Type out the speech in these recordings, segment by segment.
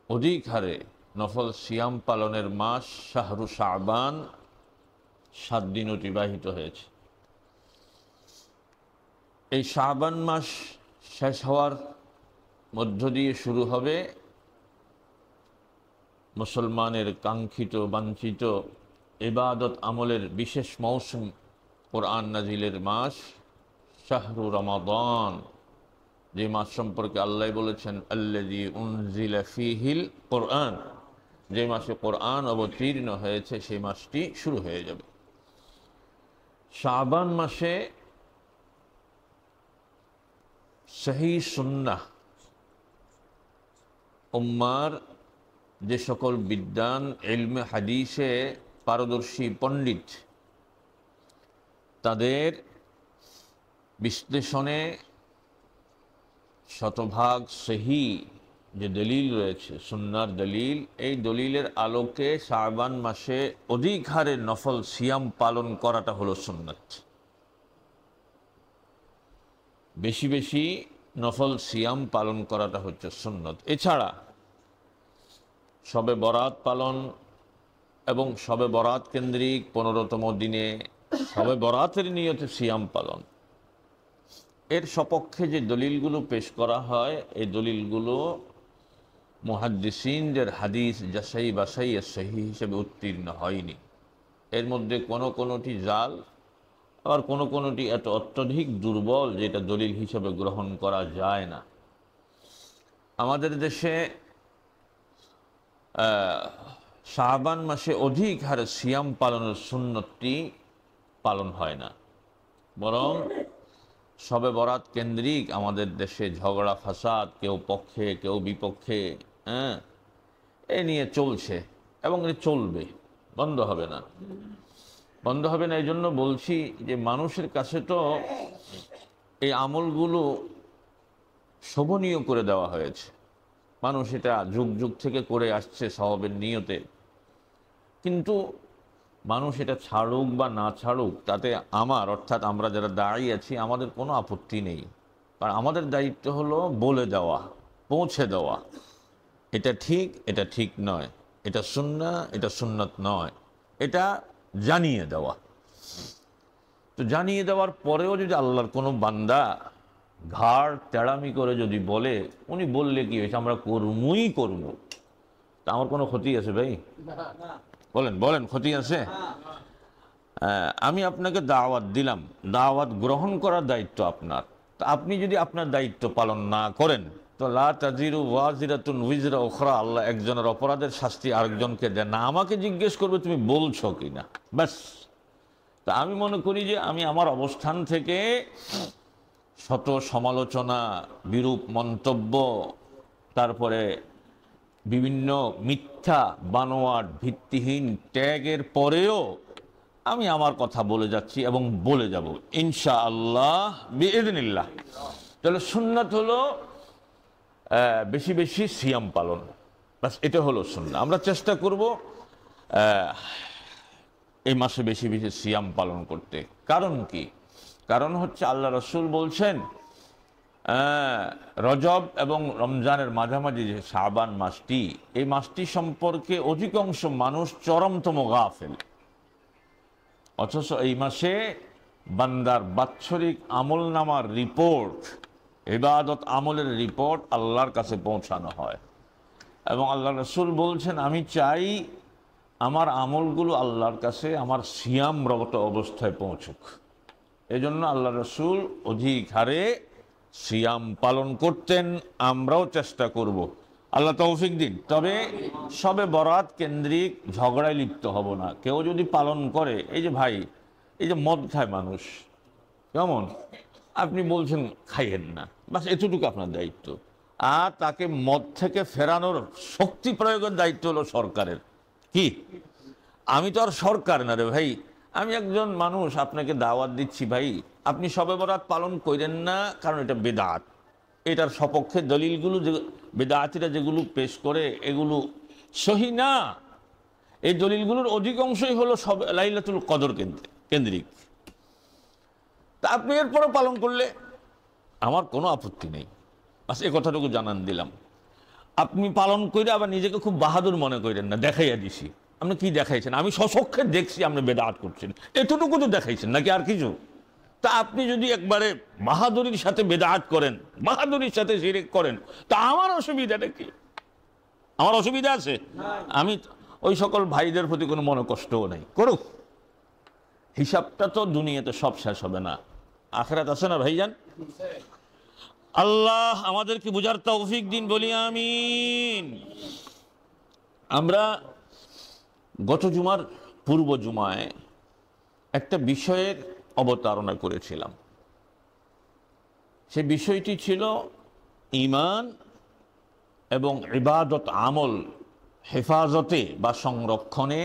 অধিক হারে নফল সিয়াম পালনের মাস শাহরু শাবান, 7 দিন অতিবাহিত হয়েছে। এই শাবান মাস শেষ হওয়ার মধ্য দিয়ে শুরু হবে মুসলমানের কাঙ্ক্ষিত বাঞ্ছিত ইবাদত আমলের বিশেষ মৌসুম, কোরআন নাজিলের মাস শাহরু রমাদান, যে মাস সম্পর্কে আল্লাহ বলেছেন আল্লাযী উনজিলা ফীহিল কোরআন, যে মাসে কোরআন অবতীর্ণ হয়েছে সেই মাসটি শুরু হয়ে যাবে। শাবান মাসে সহি সুন্নাহ উম্মার যে সকল বিদ্বান ইলমে হাদিসে পারদর্শী পণ্ডিত, তাদের বিশ্লেষণে শতভাগ সহি যে দলিল রয়েছে, সুন্নার দলিল, এই দলিলের আলোকে শাবান মাসে অধিক হারে নফল সিয়াম পালন করাটা হলো সুন্নাত। বেশি বেশি নফল সিয়াম পালন করাটা হচ্ছে সুন্নত। এছাড়া শবে বরাত পালন এবং শবে বরাত কেন্দ্রিক 15তম দিনে শবে বরাতের নিয়তে সিয়াম পালন, এর সপক্ষে যে দলিলগুলো পেশ করা হয়, এই দলিলগুলো মুহাদ্দিসিনদের হাদিস যাচাই বাছাই সহিহ হিসেবে উত্তীর্ণ হয়নি। এর মধ্যে কোনোটি জাল, আবার কোনোটি এত অত্যধিক দুর্বল যেটা দলিল হিসেবে গ্রহণ করা যায় না। আমাদের দেশে শাবান মাসে অধিক হারে সিয়াম পালনের সুন্নতটি পালন হয় না, বরং শবে বরাত কেন্দ্রিক আমাদের দেশে ঝগড়া ফাসাদ, কেউ পক্ষে কেউ বিপক্ষে, এ নিয়ে চলছে এবং এ চলবে, বন্ধ হবে না। এই জন্য বলছি যে মানুষের কাছে তো এই আমলগুলো শোভনীয় করে দেওয়া হয়েছে, মানুষ এটা যুগ যুগ থেকে করে আসছে সওয়াবের নিয়তে, কিন্তু মানুষ এটা ছাড়ুক বা না ছাড়ুক তাতে আমার, অর্থাৎ আমরা যারা দাঁড়িয়ে আছি, আমাদের কোনো আপত্তি নেই। কারণ আমাদের দায়িত্ব হলো বলে দেওয়া, পৌঁছে দেওয়া, এটা ঠিক, এটা ঠিক নয়, এটা সুন্নাহ, এটা সুন্নত নয়, এটা জানিয়ে দেওয়া। তো জানিয়ে দেওয়ার পরেও যদি আল্লাহর কোনো বান্দা ঘাড় তেড়ামি করে যদি বলে, উনি বললে কি হয়েছে, আমরা করবই করব, তা আমার কোনো ক্ষতি আছে ভাই? বলেন ক্ষতি আছে? আমি আপনাকে দাওয়াত দিলাম, দাওয়াত গ্রহণ করার দায়িত্ব আপনার। তা আপনি যদি আপনার দায়িত্ব পালন না করেন, তো লা তাজিরু ওয়াজিরাতুন উইজরা উখরা, আল্লাহ একজনের অপরাধের শাস্তি আরেকজনকে দেন না। আমাকে জিজ্ঞেস করবে তুমি বলছো কি না, ব্যাস। তা আমি মনে করি যে আমি আমার অবস্থান থেকে শত সমালোচনা, বিরূপ মন্তব্য, তারপরে বিভিন্ন মিথ্যা বানোয়াট ভিত্তিহীন ট্যাগের পরেও আমি আমার কথা বলে যাচ্ছি এবং বলে যাব ইনশাআল্লাহ বিইذنিল্লাহ। তাহলে সুন্নাত হলো বেশি বেশি সিয়াম পালন, বাস এটা হলো সুন্নাহ। আমরা চেষ্টা করব এই মাসে বেশি বেশি সিয়াম পালন করতে। কারণ কি? কারণ হচ্ছে আল্লাহ রাসূল বলছেন রজব এবং রমজানের মাঝামাঝি যে শাবান মাসটি, এই মাসটি সম্পর্কে অধিকাংশ মানুষ চরমতম গাফেল, অথচ এই মাসে বান্দার বাৎসরিক আমল নামার রিপোর্ট, ইবাদত আমলের রিপোর্ট আল্লাহর কাছে পৌঁছানো হয়। এবং আল্লাহ রাসূল বলছেন, আমি চাই আমার আমলগুলো আল্লাহর কাছে আমার সিয়ামরত অবস্থায় পৌঁছুক। এজন্য আল্লাহ রাসূল অধিক হারে সিয়াম পালন করতেন, আমরাও চেষ্টা করব, আল্লাহ তৌফিক দিন। তবে সবে বরাত কেন্দ্রিক ঝগড়ায় লিপ্ত হব না। কেউ যদি পালন করে, এই যে ভাই, এই যে মদ খায় মানুষ, কেমন, আপনি বলছেন খাইয়েন না, বাস এতটুকু আপনার দায়িত্ব। আর তাকে মদ থেকে ফেরানোর শক্তি প্রয়োগের দায়িত্ব হলো সরকারের। কি, আমি তো আর সরকার না রে ভাই, আমি একজন মানুষ আপনাকে দাওয়াত দিচ্ছি, ভাই আপনি শবে বরাত পালন করেন না, কারণ এটা বেদাত। এটার সপক্ষে দলিলগুলো যে বেদাতিরা যেগুলো পেশ করে, এগুলো সহি না। এই দলিলগুলোর অধিকাংশই হলো সব লাইলাতুল কদর কেন্দ্রিক। তা আপনি এরপরও পালন করলে আমার কোনো আপত্তি নেই, বাস এ কথাটুকু জানান দিলাম। আপনি পালন করে আবার নিজেকে খুব বাহাদুর মনে করেন না, দেখাইয়া দিছি। আপনি কি দেখাইছেন? আমি স্বচক্ষে দেখছি আপনি বেদাত করছেন, এতটুকু তো দেখাইছেন নাকি আর কিছু? তা আপনি যদি একবারে বাহাদুরির সাথে বেদাত করেন, বাহাদুরির সাথে শিরক করেন, তা আমার অসুবিধাটা কি? আমার অসুবিধা আছে? আমি ওই সকল ভাইদের প্রতি কোনো মনোকষ্টও নাই, করুক। হিসাবটা তো দুনিয়াতে সব শেষ হবে না, আখিরাত আছে না ভাইজান? আল্লাহ আমাদেরকে বুঝার তৌফিক দিন, বলি আমিন। আমরা গত জুমার পূর্ব জুমায় একটা বিষয়ের অবতারণা করেছিলাম। সে বিষয়টি ছিল ঈমান এবং ইবাদত আমল হেফাজতে বা সংরক্ষণে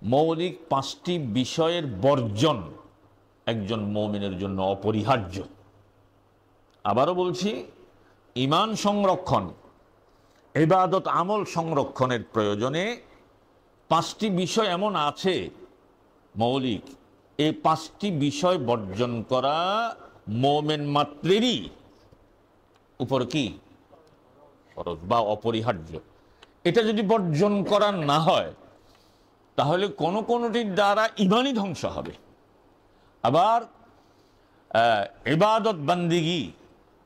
মৌলিক 5টি বিষয়ের বর্জন একজন মুমিনের জন্য অপরিহার্য। আবারও বলছি, ঈমান সংরক্ষণ, ইবাদত আমল সংরক্ষণের প্রয়োজনে 5টি বিষয় এমন আছে মৌলিক, এই 5টি বিষয় বর্জন করা মুমিন মাত্রেরই উপর কি ফরজ বা অপরিহার্য। এটা যদি বর্জন করা না হয় তাহলে কোনোটির দ্বারা ঈমানই ধ্বংস হবে, আবার ইবাদত বান্দিগি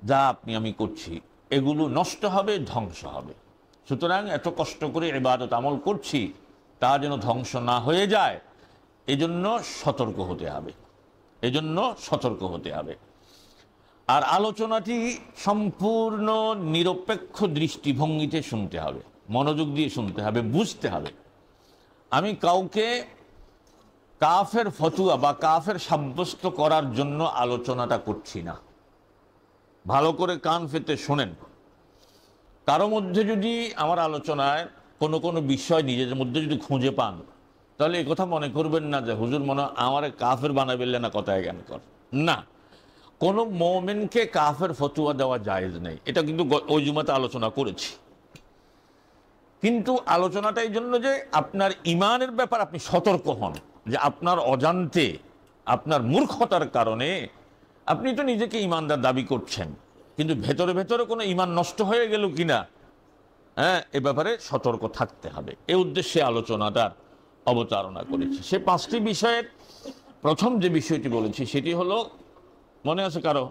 যা আপনি আমি করছি এগুলো নষ্ট হবে, ধ্বংস হবে। সুতরাং এত কষ্ট করে ইবাদত আমল করছি তা যেন ধ্বংস না হয়ে যায়, এজন্য সতর্ক হতে হবে, এজন্য সতর্ক হতে হবে। আর আলোচনাটি সম্পূর্ণ নিরপেক্ষ দৃষ্টিভঙ্গিতে শুনতে হবে, মনোযোগ দিয়ে শুনতে হবে, বুঝতে হবে। আমি কাউকে কাফের ফতুয়া বা কাফের সাব্যস্ত করার জন্য আলোচনাটা করছি না। ভালো করে কান পেতে শোনেন। কারো মধ্যে যদি আমার আলোচনায় কোনো বিষয় নিজের মধ্যে যদি খুঁজে পান, তাহলে এই কথা মনে করবেন না যে হুজুর মনে আমার কাফের বানাবেন না, কথায় জ্ঞান কর না। কোনো মুমিনকে কাফের ফতুয়া দেওয়া জায়েজ নেই, এটা কিন্তু ওই জুমাতে আলোচনা করেছি। কিন্তু আলোচনাটা এই জন্য যে আপনার ঈমানের ব্যাপার আপনি সতর্ক হন, যে আপনার অজান্তে আপনার মূর্খতার কারণে আপনি তো নিজেকে ঈমানদার দাবি করছেন, কিন্তু ভেতরে ভেতরে কোনো ঈমান নষ্ট হয়ে গেল কিনা, হ্যাঁ, এ ব্যাপারে সতর্ক থাকতে হবে। এই উদ্দেশ্যে আলোচনাটার অবতারণা করেছি। সে 5টি বিষয়ের প্রথম যে বিষয়টি বলেছি সেটি হলো, মনে আছে কারো?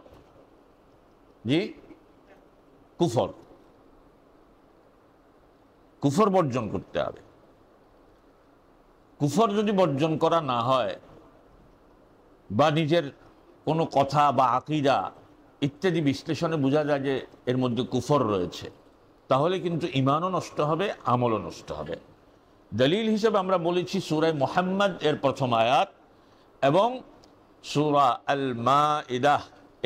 জি, কুফর। কুফর বর্জন করতে হবে। কুফর যদি বর্জন করা না হয় বা নিজের কোনো কথা বা আকীদা ইত্যাদি বিশ্লেষণে বোঝা যায় যে এর মধ্যে কুফর রয়েছে, তাহলে কিন্তু ঈমানও নষ্ট হবে, আমলও নষ্ট হবে। দলিল হিসেবে আমরা বলেছি সূরা মুহাম্মদ এর প্রথম আয়াত এবং সূরা আল মাইদা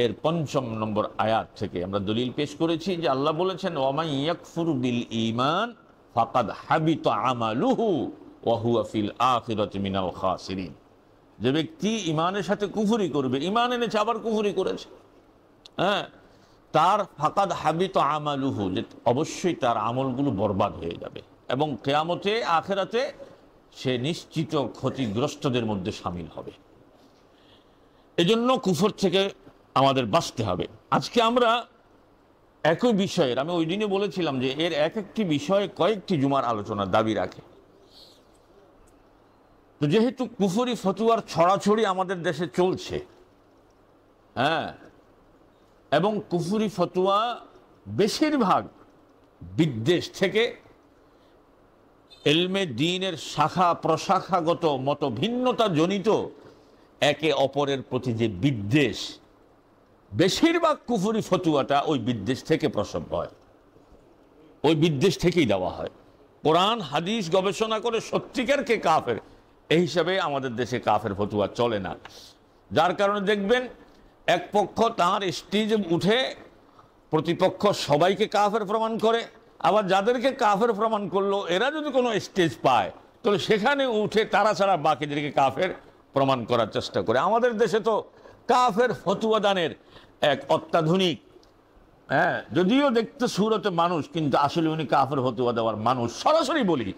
এর 5 নম্বর আয়াত থেকে আমরা দলিল পেশ করেছি যে আল্লাহ বলেছেন, ওয়ামান ইয়াকফুর বিল ঈমান ফাকাদ হাবিতা আমালুহু ওয়া হুয়া ফিল আখিরাতি মিনাল খাসিরিন। যে ব্যক্তি ঈমানের সাথে কুফরি করবে, ঈমান এনেছে আবার কুফরি করেছে, হ্যাঁ, তার ফাকাদ হাবিতা আমালুহু, যে অবশ্যই তার আমলগুলো বরবাদ হয়ে যাবে এবং কিয়ামতে আখিরাতে সে নিশ্চিত ক্ষতিগ্রস্তদের মধ্যে শামিল হবে। এজন্য কুফর থেকে আমাদের বাঁচতে হবে। আজকে আমরা একই বিষয়ের, আমি ওই দিনে বলেছিলাম যে এর এক একটি বিষয়ে কয়েকটি জুমার আলোচনার দাবি রাখে। তো যেহেতু কুফরি ফতুয়ার ছড়াছড়ি আমাদের দেশে চলছে, হ্যাঁ, এবং কুফরি ফতুয়া বেশিরভাগ বিদ্বেষ থেকে, ইলমে দ্বীনের শাখা প্রশাখাগত মত ভিন্নতা জনিত একে অপরের প্রতি যে বিদ্বেষ, বেশিরভাগ কুফরি ফতুয়াটা ওই বিদ্বেষ থেকে প্রসব হয়, ওই বিদ্বেষ থেকেই দেওয়া হয়। কোরআন হাদিস গবেষণা করে সত্যিকার কে কাফের, এই হিসাবে আমাদের দেশে কাফের ফতুয়া চলে না। যার কারণে দেখবেন এক পক্ষ তার স্টেজে উঠে প্রতিপক্ষ সবাইকে কাফের প্রমাণ করে, আবার যাদেরকে কাফের প্রমাণ করলো এরা যদি কোনো স্টেজ পায় তাহলে সেখানে উঠে তারা ছাড়া বাকিদেরকে কাফের প্রমাণ করার চেষ্টা করে। আমাদের দেশে তো কাফের ফতুয়া দানের এক অত্যাধুনিক, হ্যাঁ, যদিও দেখতে সুরতে মানুষ, কিন্তু আসলে উনি কাফের ফতুয়া দেওয়ার মানুষ। সরাসরি বলি,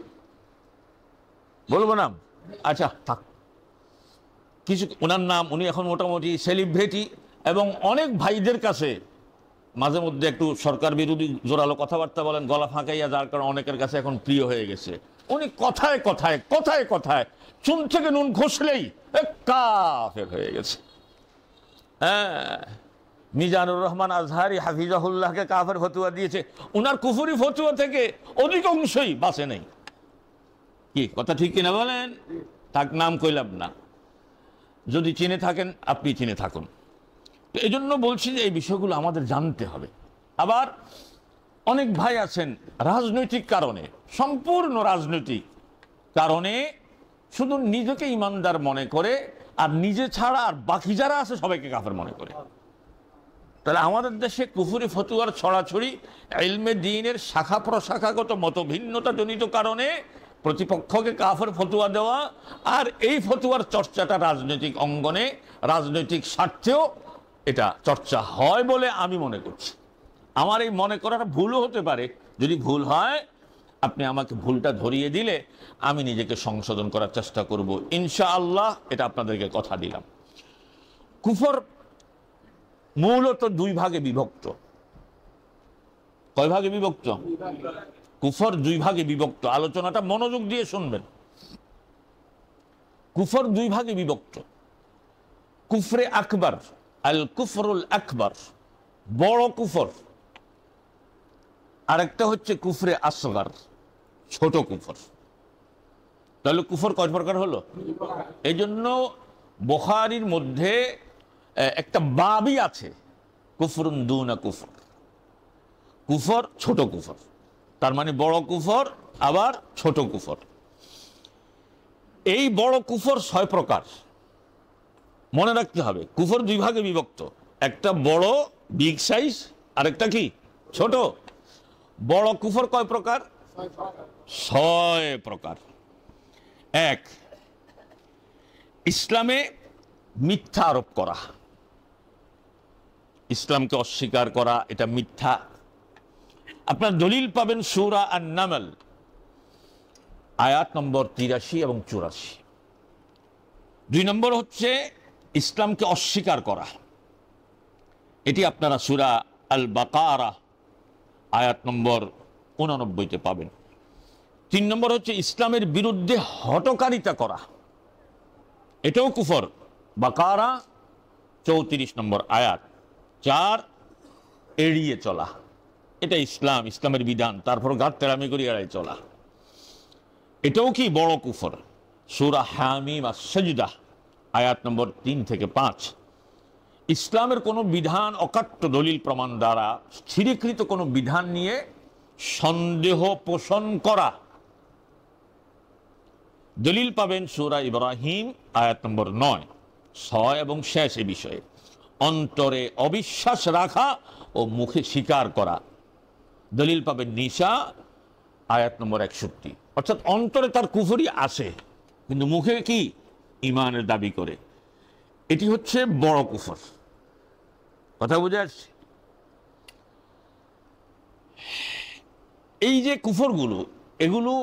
বলবো না, আচ্ছা থাক, কিছু ওনার নাম, উনি এখন মোটামুটি সেলিব্রিটি এবং অনেক ভাইদের কাছে মাঝে মধ্যে একটু সরকার বিরোধী জোরালো কথাবার্তা বলেন, গলা ফাঁকাইয়া, যার কারণে অনেকের কাছে এখন প্রিয় হয়ে গেছে। উনি কথায় কথায় কথায় কথায় চুন থেকে নুন ঘষলেই কাফের হয়ে গেছে। হ্যাঁ, মিজানুর রহমান আজহারি হাফিজাহুল্লাহকে কাফের ফতুয়া দিয়েছে, উনার কুফুরি ফতুয়া থেকে অধিকাংশই বাঁচে নেই। কি কথা ঠিক কিনা বলেন? তাক নাম কইলাম না, যদি চিনে থাকেন আপনি চিনে থাকুন। তো এই জন্য বলছি যে এই বিষয়গুলো আমাদের জানতে হবে। আবার অনেক ভাই আছেন রাজনৈতিক কারণে, সম্পূর্ণ রাজনৈতিক কারণে শুধু নিজেকে ইমানদার মনে করে, আর নিজে ছাড়া আর বাকি যারা আছে সবাইকে কাফের মনে করে। তাহলে আমাদের দেশে কুফরি ফতুয়ার ছড়াছড়ি, ইলমে দ্বীনের শাখা প্রশাখাগত মতভিন্নতা জনিত কারণে প্রতিপক্ষকে কাফের ফতুয়া দেওয়া, আর এই ফতুয়ার চর্চাটা রাজনৈতিক অঙ্গনে রাজনৈতিক স্বার্থেও এটা চর্চা হয় বলে আমি মনে করছি। আমার এই মনে করাটা ভুলও হতে পারে। যদি ভুল হয় আপনি আমাকে ভুলটা ধরিয়ে দিলে আমি নিজেকে সংশোধন করার চেষ্টা করব ইনশাআল্লাহ, এটা আপনাদেরকে কথা দিলাম। কুফর মূলত দুই ভাগে বিভক্ত। কয় ভাগে বিভক্ত? কুফর দুই ভাগে বিভক্ত। আলোচনাটা মনোযোগ দিয়ে শুনবেন। কুফর দুই ভাগে বিভক্ত। কুফরে আকবর, আল কুফরুল আকবর, বড় কুফর। আরেকটা হচ্ছে কুফরে আসগর, ছোট কুফর। তাহলে কুফর কয় প্রকার হলো? এই জন্য বুখারীর মধ্যে একটা বাবই আছে, কুফরুন দুনা কুফর, কুফর ছোট কুফর। তার মানে বড় কুফর আবার ছোট কুফর। এই বড় কুফর 6 প্রকার, মনে রাখতে হবে। কুফর দুই ভাগে বিভক্ত, একটা বড় বিগ সাইজ, আর একটা কি ছোট। বড় কুফর কয় প্রকার? 6 প্রকার। 1, ইসলামে মিথ্যা আরোপ করা, ইসলামকে অস্বীকার করা, এটা মিথ্যা। আপনার দলিল পাবেন সূরা আন-নামল আয়াত নম্বর 83 এবং 84। 2 নম্বর হচ্ছে ইসলামকে অস্বীকার করা, এটি আপনারা সূরা আল বাকারা আয়াত নম্বর 89-তে পাবেন। 3 নম্বর হচ্ছে ইসলামের বিরুদ্ধে হঠকারিতা করা, এটাও কুফর, বাকারা 34 নম্বর আয়াত। 4, এড়িয়ে চলা, এটা ইসলাম, ইসলামের বিধান, তারপর গাত তেরামি করে এড়াই চলা, এটাও কি বড় কুফর। সূরা হামিম আস-সাজদা আয়াত নম্বর 3 থেকে 5। ইসলামের কোনো বিধান অকাট্য দলিল প্রমাণ দ্বারা স্থিরীকৃত কোনো বিধান নিয়ে সন্দেহ পোষণ করা, দলিল পাবেন সূরা ইব্রাহিম আয়াত নম্বর 9, 6 এবং শেষ এ বিষয়ে। অন্তরে অবিশ্বাস রাখা ও মুখে স্বীকার করা, দলিল পাবেন নিসা আয়াত নম্বর 61। অর্থাৎ অন্তরে তার কুফরি আছে কিন্তু মুখে কি ঈমানের দাবি করে, এটি হচ্ছে বড় কুফর। কথা বুঝে আসছে? এই যে কুফরগুলো, এগুলো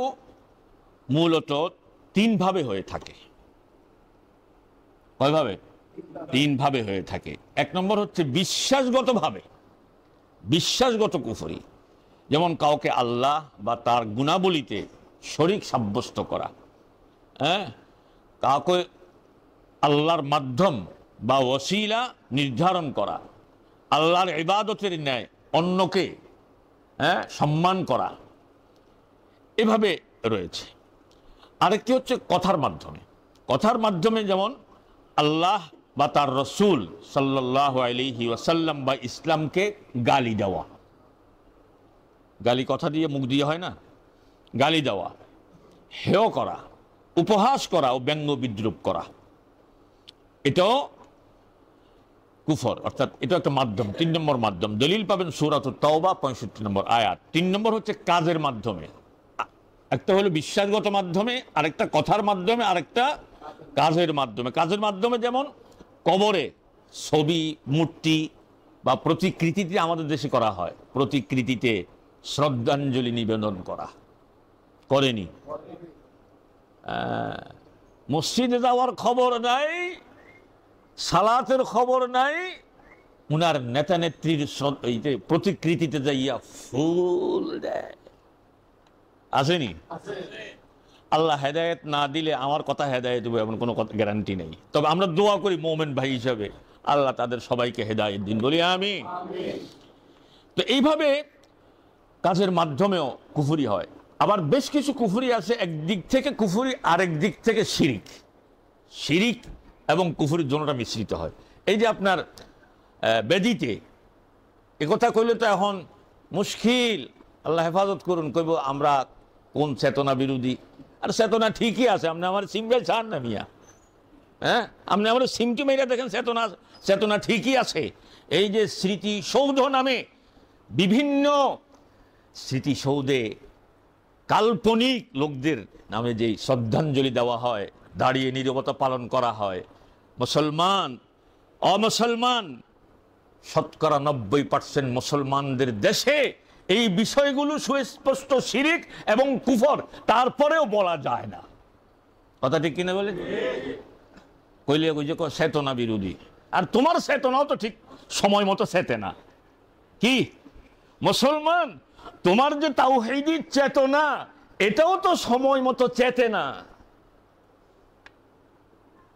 মূলত 3 ভাবে হয়ে থাকে। কয়ভাবে? 3 ভাবে হয়ে থাকে। 1 নম্বর হচ্ছে বিশ্বাসগত ভাবে, বিশ্বাসগত কুফরি, যেমন কাউকে আল্লাহ বা তার গুণাবলীতে শরীক সাব্যস্ত করা, হ্যাঁ, কাউকে আল্লাহর মাধ্যম বা ওসিলা নির্ধারণ করা, আল্লাহর ইবাদতের ন্যায় অন্যকে সম্মান করা, এভাবে রয়েছে। আরেকটি হচ্ছে কথার মাধ্যমে, কথার মাধ্যমে যেমন আল্লাহ বা তার রসুল সাল্লাল্লাহু আলাইহি ওয়াসাল্লাম বা ইসলামকে গালি দেওয়া। গালি কথা দিয়ে, মুখ দিয়ে হয় না, গালি দেওয়া, হেয় করা, উপহাস করা ও ব্যঙ্গ বিদ্রুপ করা, এটাও কুফর। অর্থাৎ এটা একটা মাধ্যম, 3 নম্বর মাধ্যম। দলিল পাবেন সূরাতুত তাওবা 65 নম্বর আয়াত। 3 নম্বর হচ্ছে কাজের মাধ্যমে, একটা হলো বিশ্বাসগত মাধ্যমে, আরেকটা কথার মাধ্যমে, আরেকটা কাজের মাধ্যমে। কাজের মাধ্যমে যেমন কবরে ছবি, মূর্তি বা প্রতিকৃতিতে আমাদের দেশে করা হয়, প্রতিকৃতিতে শ্রদ্ধাঞ্জলি নিবেদন করা, করেনি? মসজিদে যাওয়ার খবর নাই, সালাতের খবর নাই, উনার নেতা নেত্রীর প্রতিকৃতিতে যাইয়া ফুল দেয়, আসেনি? আল্লাহ হেদায়েত না দিলে আমার কথা হেদায়েত হবে এমন কোনো গ্যারান্টি নেই, তবে আমরা দোয়া করি মোমেন ভাই হিসাবে আল্লাহ তাদের সবাইকে হেদায়েত দিন, বলি আমিন। তো এইভাবে কাজের মাধ্যমেও কুফরি হয়। আবার বেশ কিছু কুফরি আছে, একদিক থেকে কুফরি, আরেক দিক থেকে শিরিক। শিরিক এবং কুফরির জন্যটা মিশ্রিত হয়। এই যে আপনার বেদিতে একথা কইলে তো এখন মুশকিল, আল্লাহ হেফাজত করুন, কইব আমরা কোন চেতনা বিরোধী। আর চেতনা ঠিকই আছে, আপনি আমার সিমটা ছাড় না মিয়া, হ্যাঁ আপনি আমার সিমটি মেয়েরা দেখেন, চেতনা চেতনা ঠিকই আছে। এই যে স্মৃতিসৌধ নামে বিভিন্ন স্মৃতিসৌধে কাল্পনিক লোকদের নামে যে শ্রদ্ধাঞ্জলি দেওয়া হয়, দাঁড়িয়ে নীরবতা পালন করা হয়, মুসলমান অমুসলমান শতকরা 90% মুসলমানদের দেশে এই বিষয়গুলো সুস্পষ্ট শিরিক এবং কুফর, তারপরেও বলা যায় না। কথা ঠিক কিনা বলে? কইলে ওই যে চেতনা বিরোধী, আর তোমার চেতনাও তো ঠিক সময় মতো চেতে না। কি মুসলমান, তোমার যে তাওহীদি চেতনা এটাও তো সময় মতো চেতে না।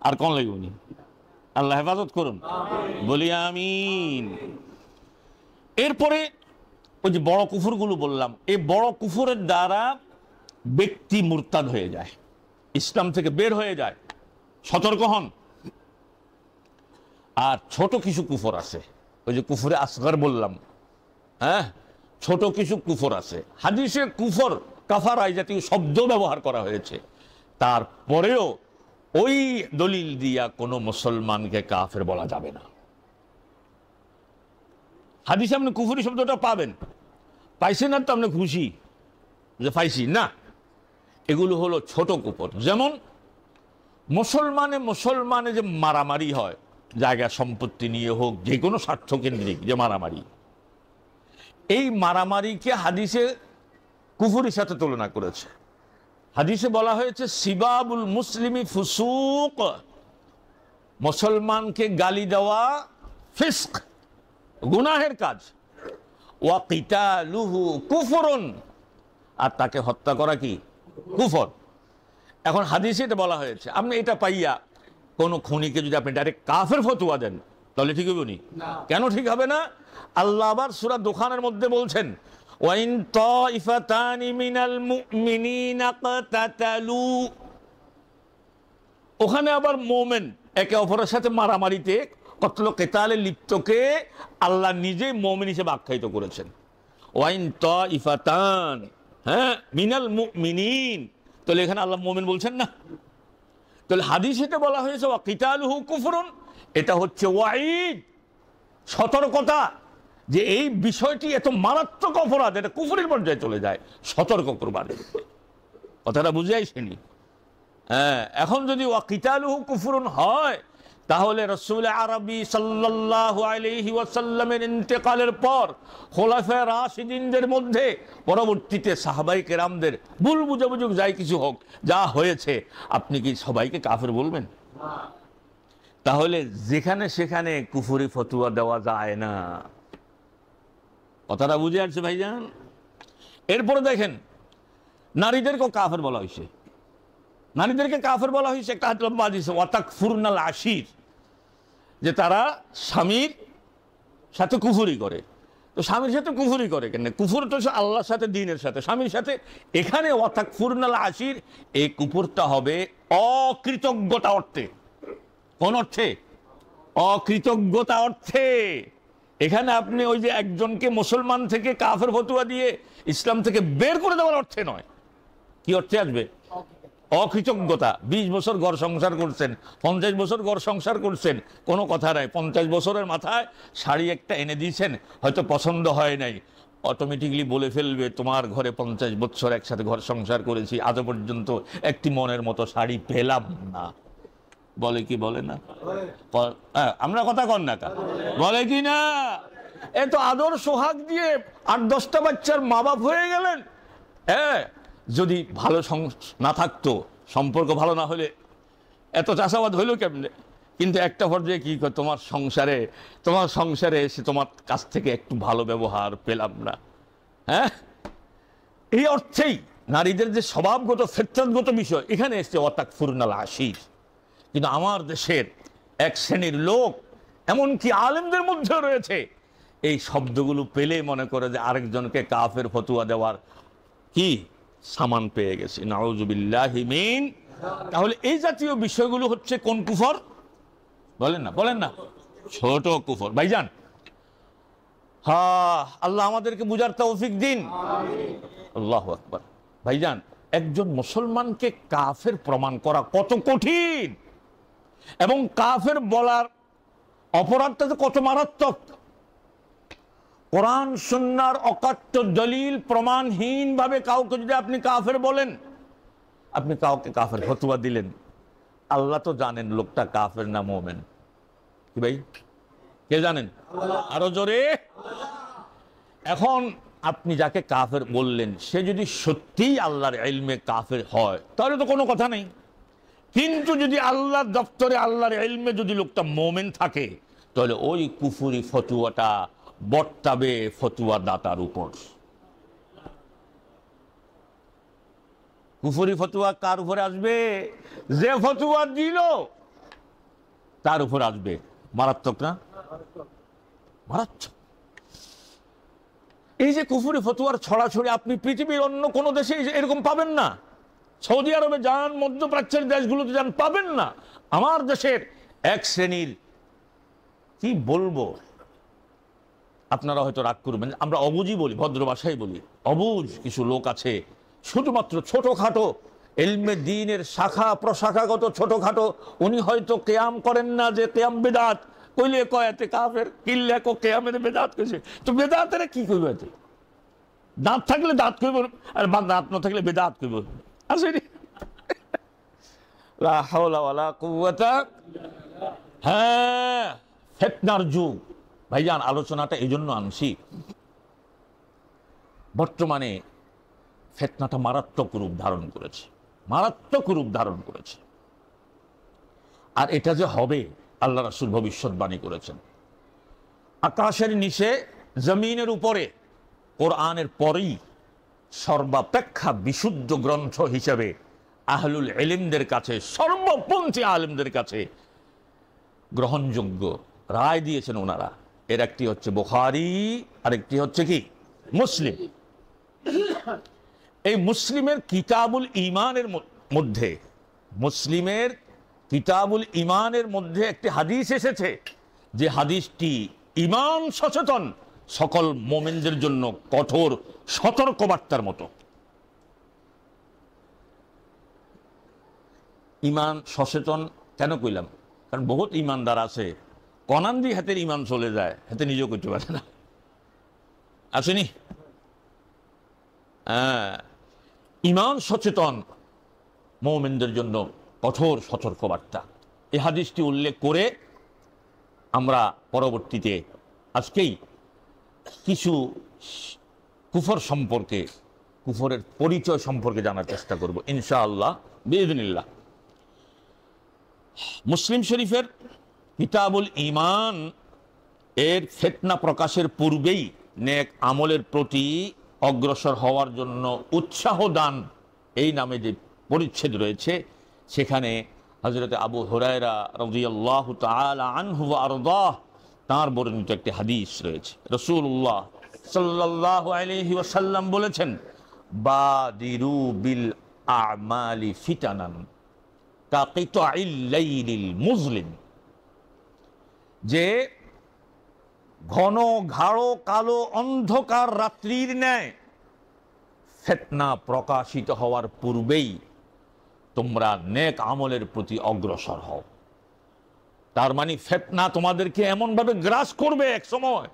আর কোন লাগবে? আল্লাহ হেফাজত করুন, বলি আমিন। এরপরে ওই যে বড় কুফরগুলো বললাম, এই বড় কুফরের দ্বারা ব্যক্তি মুরতাদ হয়ে যায়, ইসলাম থেকে বের হয়ে যায়, সতর্ক হন। আর ছোট কিছু কুফর আছে, ওই যে কুফরে আসগর বললাম, হ্যাঁ ছোট কিছু কুফর আছে। হাদিসে কুফর কাফারা এই জাতীয় শব্দ ব্যবহার করা হয়েছে, তারপরেও ওই দলিল দিয়া কোনো মুসলমানকে কাফের বলা যাবে না। হাদিসে আপনি কুফরি শব্দটা পাবেন, পাইছেন না তো আপনি খুশি যে পাইছি না। এগুলো হলো ছোট কুফর। যেমন মুসলমানে যে মারামারি হয়, জায়গা সম্পত্তি নিয়ে হোক, যে কোনো স্বার্থকেন্দ্রিক যে মারামারি, এই মারামারিকে হাদিসে কুফরির সাথে তুলনা করেছে। হাদিসে বলা হয়েছে সিবাবুল মুসলিমি ফুসুক, মুসলমানকে গালি দেওয়া ফিস্ক, গুনাহের কাজ, ওয়া কিতালুহু কুফরুন, আর তাকে হত্যা করা কি কুফর। এখন হাদিসে এটা বলা হয়েছে, আপনি এটা পাইয়া কোন খুনিকে যদি আপনি ডাইরেক্ট কাফের ফতোয়া দেন তাহলে ঠিক হবে নি? কেন ঠিক হবে না? আল্লাহ আবার সূরা দুখানের মধ্যে বলছেন, ওয়াইন তাইফাতানি মিনাল মুমিনিনা কাতাতালু, ওখানে আবার মুমিন একে অপরের সাথে মারামারিতে কতল কিতালে লিপ্তকে আল্লাহ নিজেই মুমিন হিসেবে আখ্যায়িত করেছেন। ওয়াইন তাইফাতান, হ্যাঁ মিনাল মুমিনিন, তাহলে এখানে আল্লাহ মুমিন বলছেন না? তাহলে হাদিসেতে বলা হয়েছে ওয়া কিতালুহু কুফরুন, এটা হচ্ছে ওয়াইদ, সতর্কতা, যে এই বিষয়টি এত মারাত্মক অপরাধ, এটা কুফরের পর্যায়ে চলে যায়, সতর্ক করবার। কথাটা বুঝে আইসেনি? হ্যাঁ, এখন যদি ওয়া কিতালুহু কুফরুন হয়, তাহলে রাসূল আরবি সাল্লাল্লাহু আলাইহি ওয়াসাল্লামের ইন্তেকালের পর খোলাফায়ে রাশিদিনদের মধ্যে পরবর্তীতে সাহাবায়ে কেরামদের ভুল বুঝাবুঝি যাই কিছু হোক, যা হয়েছে, আপনি কি সবাইকে কাফের বলবেন? তাহলে যেখানে সেখানে কুফরি ফতোয়া দেওয়া যায় না। কথাটা বুঝে আসছে ভাইজান? এরপরে দেখেন, নারীদেরকেও কাফের বলা হয়েছে। নারীদেরকে কাফের বলা হয়েছে একটা হাদিস, ওয়াতাকফুরনাল আশির, যে তারা স্বামীর সাথে কুফরি করে। তো স্বামীর সাথে কুফরি করে কেন? কুফর তো আল্লাহর সাথে, দ্বীনের সাথে, স্বামীর সাথে। এখানে ওয়াতাকফুরনাল আশির, এই কুফরটা হবে অকৃতজ্ঞতা অর্থে। কোন অর্থে? অকৃতজ্ঞতা অর্থে। এখানে আপনি ওই যে একজনকে মুসলমান থেকে কাফের ফতোয়া দিয়ে ইসলাম থেকে বের করে দেওয়ার অর্থে নয়। কি অর্থে আসবে? অকৃতজ্ঞতা। 20 বছর ঘর সংসার করছেন, 50 বছর ঘর সংসার করছেন, কোনো কথা নাই। 50 বছরের মাথায় শাড়ি একটা এনে দিয়েছেন, হয়তো পছন্দ হয় নাই, অটোমেটিকলি বলে ফেলবে তোমার ঘরে 50 বছর একসাথে ঘর সংসার করেছি, আজও পর্যন্ত একটি মনের মতো শাড়ি পেলাম না। বলে কি বলে না? আমরা কথা কন না কা, বলে কি না? এ তো আদর সোহাগ দিয়ে 8-10টা বাচ্চার মা বাপ হয়ে গেলেন। হ্যাঁ, যদি ভালো না থাকতো, সম্পর্ক ভালো না হলে এত চাষাবাদ হইল কেমনে? কিন্তু একটা পর্যায়ে কি করে, তোমার সংসারে এসে তোমার কাছ থেকে একটু ভালো ব্যবহার পেলাম না। হ্যাঁ, এই অর্থেই নারীদের যে স্বভাবগত ফিতরতগত বিষয় এখানে এসছে ওয়াতাকফুরনাল আশির। কিন্তু আমার দেশের এক শ্রেণীর লোক, এমনকি আলেমদের মধ্যেও রয়েছে, এই শব্দগুলো পেলে মনে করে যে আরেকজনকে কাফের ফতুয়া দেওয়ার কি সামান পেয়ে গেছে। নাউযুবিল্লাহি মিন। তাহলে এই জাতীয় বিষয়গুলো হচ্ছে কোন কুফর? বলেন না ছোট কুফর। ভাইজান, আল্লাহ আমাদেরকে বুঝার তৌফিক দিন। আল্লাহু আকবার। ভাইজান, একজন মুসলমানকে কাফের প্রমাণ করা কত কঠিন, এবং কাফের বলার অপরাধটা তো কত মারাত্মক। কোরআন সুন্নাহর অকাট্য দলিল প্রমাণহীন ভাবে কাউকে যদি আপনি কাফের বলেন, আপনি কাউকে কাফের ফতোয়া দিলেন, আল্লাহ তো জানেন লোকটা কাফের না মুমিন। কি ভাই, কে জানেন? আরো জোরে। এখন আপনি যাকে কাফের বললেন, সে যদি সত্যিই আল্লাহর ইলমে কাফের হয় তাহলে তো কোনো কথা নেই। কিন্তু যদি আল্লাহর দপ্তরে আল্লাহর ইলমে যদি লোকটা মুমিন থাকে, তাহলে ওই কুফরি ফতুয়াটা বর্তাবে ফতুয়া দাতার উপর। কুফরি ফতুয়া কার উপরে আসবে? যে ফতুয়া দিল তার উপর আসবে। মারাত্মক না? মারাত্মক। এই যে কুফরি ফতুয়ার ছড়াছড়ি আপনি পৃথিবীর অন্য কোন দেশে এরকম পাবেন না। সৌদি আরবে যান, মধ্যপ্রাচ্যের দেশগুলোতে যান, পাবেন না। আমার দেশের এক শ্রেণীর, কি বলবো, আপনারা হয়তো রাগ করবেন, আমরা অবুঝই বলি, ভদ্র ভাষায় বলি, অবুঝ কিছু লোক আছে, শুধুমাত্র ছোটখাটো ইলমে দ্বীনের শাখা প্রশাখাগত ছোটখাটো, উনি হয়তো কেয়াম করেন না, যে কেয়াম বেদাত কইলে কয়াতে কাফের, কিল্লে কো কেয়ামের বেদাত কইছে, তো বেদাতের কি কইব? এতে দাঁত থাকলে দাঁত কইব, আর দাঁত না থাকলে বেদাত কইব। আসেনি? লা হাওলা ওয়ালা কুওয়াতা। হ্যাঁ, ফিতনার যুগ। ভাইজান, আলোচনাটা এই জন্য আনছি, বর্তমানে ফিতনাটা মারাত্মক রূপ ধারণ করেছে, মারাত্মক রূপ ধারণ করেছে। আর এটা যে হবে, আল্লাহ রাসূল ভবিষ্যৎবাণী করেছেন। আকাশের নিচে জমিনের উপরে কোরআনের পরেই সর্বাপেক্ষা বিশুদ্ধ গ্রন্থ হিসেবে আহলুল ইলমদের কাছে, সর্বপন্থী আলেমদের কাছে গ্রহণযোগ্য রায় দিয়েছেন ওনারা। এর একটি হচ্ছে বুখারী, আরেকটি হচ্ছে কি মুসলিম। এই মুসলিমের কিতাবুল ঈমানের মধ্যে, মুসলিমের কিতাবুল ঈমানের মধ্যে একটি হাদিস এসেছে, যে হাদিসটি ঈমান সচেতন সকল মুমিনদের জন্য কঠোর সতর্কবার্তার মতো। ঈমান সচেতন কেন কইলাম? কারণ বহুত ঈমানদার আছে, কনান্দি হাতের ঈমান চলে যায়, হাতে নিজেও করতে পারে না। আসেনি? ঈমান সচেতন মুমিনদের জন্য কঠোর সতর্কবার্তা। এই হাদিসটি উল্লেখ করে আমরা পরবর্তীতে আজকেই কিছু কুফর সম্পর্কে, কুফরের পরিচয় সম্পর্কে জানার চেষ্টা করব ইনশাআল্লাহ বিইذنিল্লাহ। মুসলিম শরীফের কিতাবুল ঈমান এর ফিতনা প্রকাশের পূর্বেই নেক আমলের প্রতি অগ্রসর হওয়ার জন্য উৎসাহ দান, এই নামে যে পরিচ্ছেদ রয়েছে, সেখানে হযরত আবু হুরায়রা রাদিয়াল্লাহু তাআলা আনহু ওয়া আরদাহ তার বর্ণিত একটি হাদিস রয়েছে। রাসূলুল্লাহ সাল্লাল্লাহু আলাইহি ওয়াসাল্লাম বলেছেন, বাদিরু বিল আমালি ফিতানান কাকিতাইল লাইলিল মুজলিম, যে ঘন গাঢ় কালো অন্ধকার রাত্রির ন্যায় ফিতনা প্রকাশিত হওয়ার পূর্বেই তোমরা নেক আমলের প্রতি অগ্রসর হও। তার মানে ফিতনা তোমাদেরকে এমন ভাবে গ্রাস করবে এক সময়,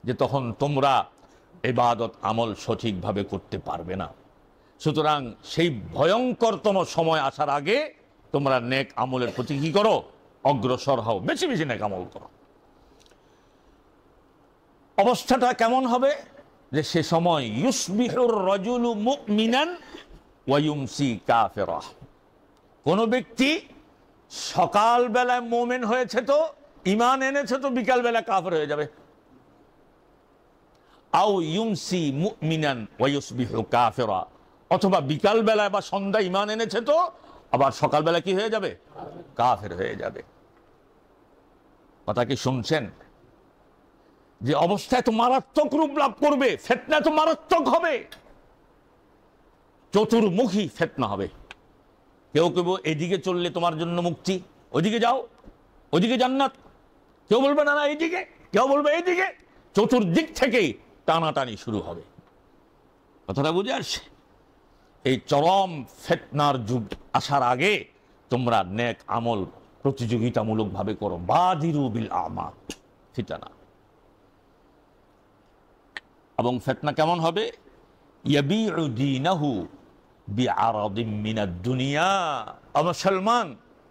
যে তখন তোমরা ইবাদত আমল সঠিকভাবে করতে পারবে না। সুতরাং সেই ভয়ঙ্করতম সময় আসার আগে তোমরা নেক আমলের প্রতি কি করো? অগ্রসর হও, বেশি বেশি নেক আমল করো। অবস্থাটা কেমন হবে? যে সে সময় ইউসবিহুর রাজুলু মুমিনান ওয়া ইউমসি কাফিরা, কোন ব্যক্তি সকাল বেলায় মোমেন হয়েছে তো, ইমান এনেছে তো, বিকাল বেলা কাফের হয়ে যাবে। আও ইউমসি মুমিনান ওয়া ইউসবিহু কাফিরা, অথবা বিকাল বেলায় বা সন্ধ্যা ইমান এনেছে তো আবার সকাল বেলা কি হয়ে যাবে? কাফের হয়ে যাবে। কথা কি শুনছেন? যে অবস্থায় তো মারাত্মক রূপ লাভ করবে, ফিতনা তো মারাত্মক হবে, চতুর্মুখী ফিতনা হবে। কেউ কেউ এদিকে চললে তোমার জন্য মুক্তি, ওইদিকে যাও, ওইদিকে জান্নাত, কেউ বলবে না না এইদিকে, কেউ বলবে এইদিকে, চতুর্দিক থেকে টানাটানি শুরু হবে। কথাটা বুঝে আসছে? এই চরম ফিতনার যুগ আসার আগে তোমরা নেক আমল প্রতিযোগিতামূলক ভাবে করো। বাদিরু বিল আমাল ফিতনা। এবং ফিতনা কেমন হবে? ইয়াবিউ দীনাহু বিআরাদিম মিনাদ দুনিয়া। মুসলমান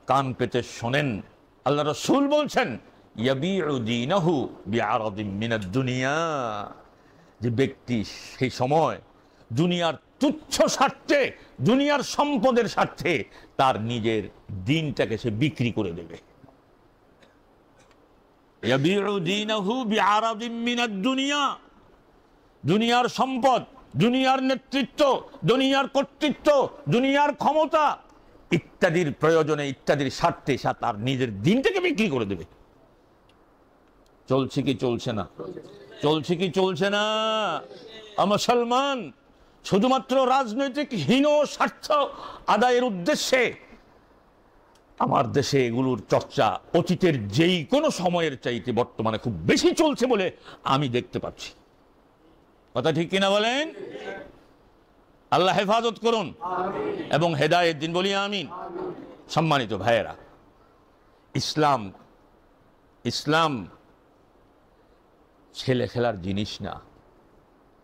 কান পেতে শোনেন, আল্লাহ রাসূল বলছেন ইয়াবিউ দীনাহু বিআরাদিম মিনাদ দুনিয়া, যে ব্যক্তি সেই সময় দুনিয়ার তুচ্ছ স্বার্থে, দুনিয়ার সম্পদের স্বার্থে তার নিজের দিনটাকে সে বিক্রি করে দেবে। ইয়াবিউ দীনাহু বিআরাদিম মিনাদ দুনিয়া, দুনিয়ার সম্পদ, দুনিয়ার নেতৃত্ব, দুনিয়ার কর্তৃত্ব, দুনিয়ার ক্ষমতা ইত্যাদির প্রয়োজনে, ইত্যাদির স্বার্থে সে তার নিজের দিনটাকে বিক্রি করে দেবে। চলছে কি চলছে না? চলছে কি চলছে না? মুসলমান শুধুমাত্র রাজনৈতিক হীন স্বার্থ আদায়ের উদ্দেশ্যে আমার দেশে এগুলোর চর্চা অতীতের যেই কোনো সময়ের চাইতে বর্তমানে খুব বেশি চলছে বলে আমি দেখতে পাচ্ছি। কথা ঠিক কিনা বলেন? আল্লাহ হেফাজত করুন এবং হেদায়েত দিন, বলি আমিন। সম্মানিত ভাইয়েরা, ইসলাম ইসলাম ছেলে খেলার জিনিস না,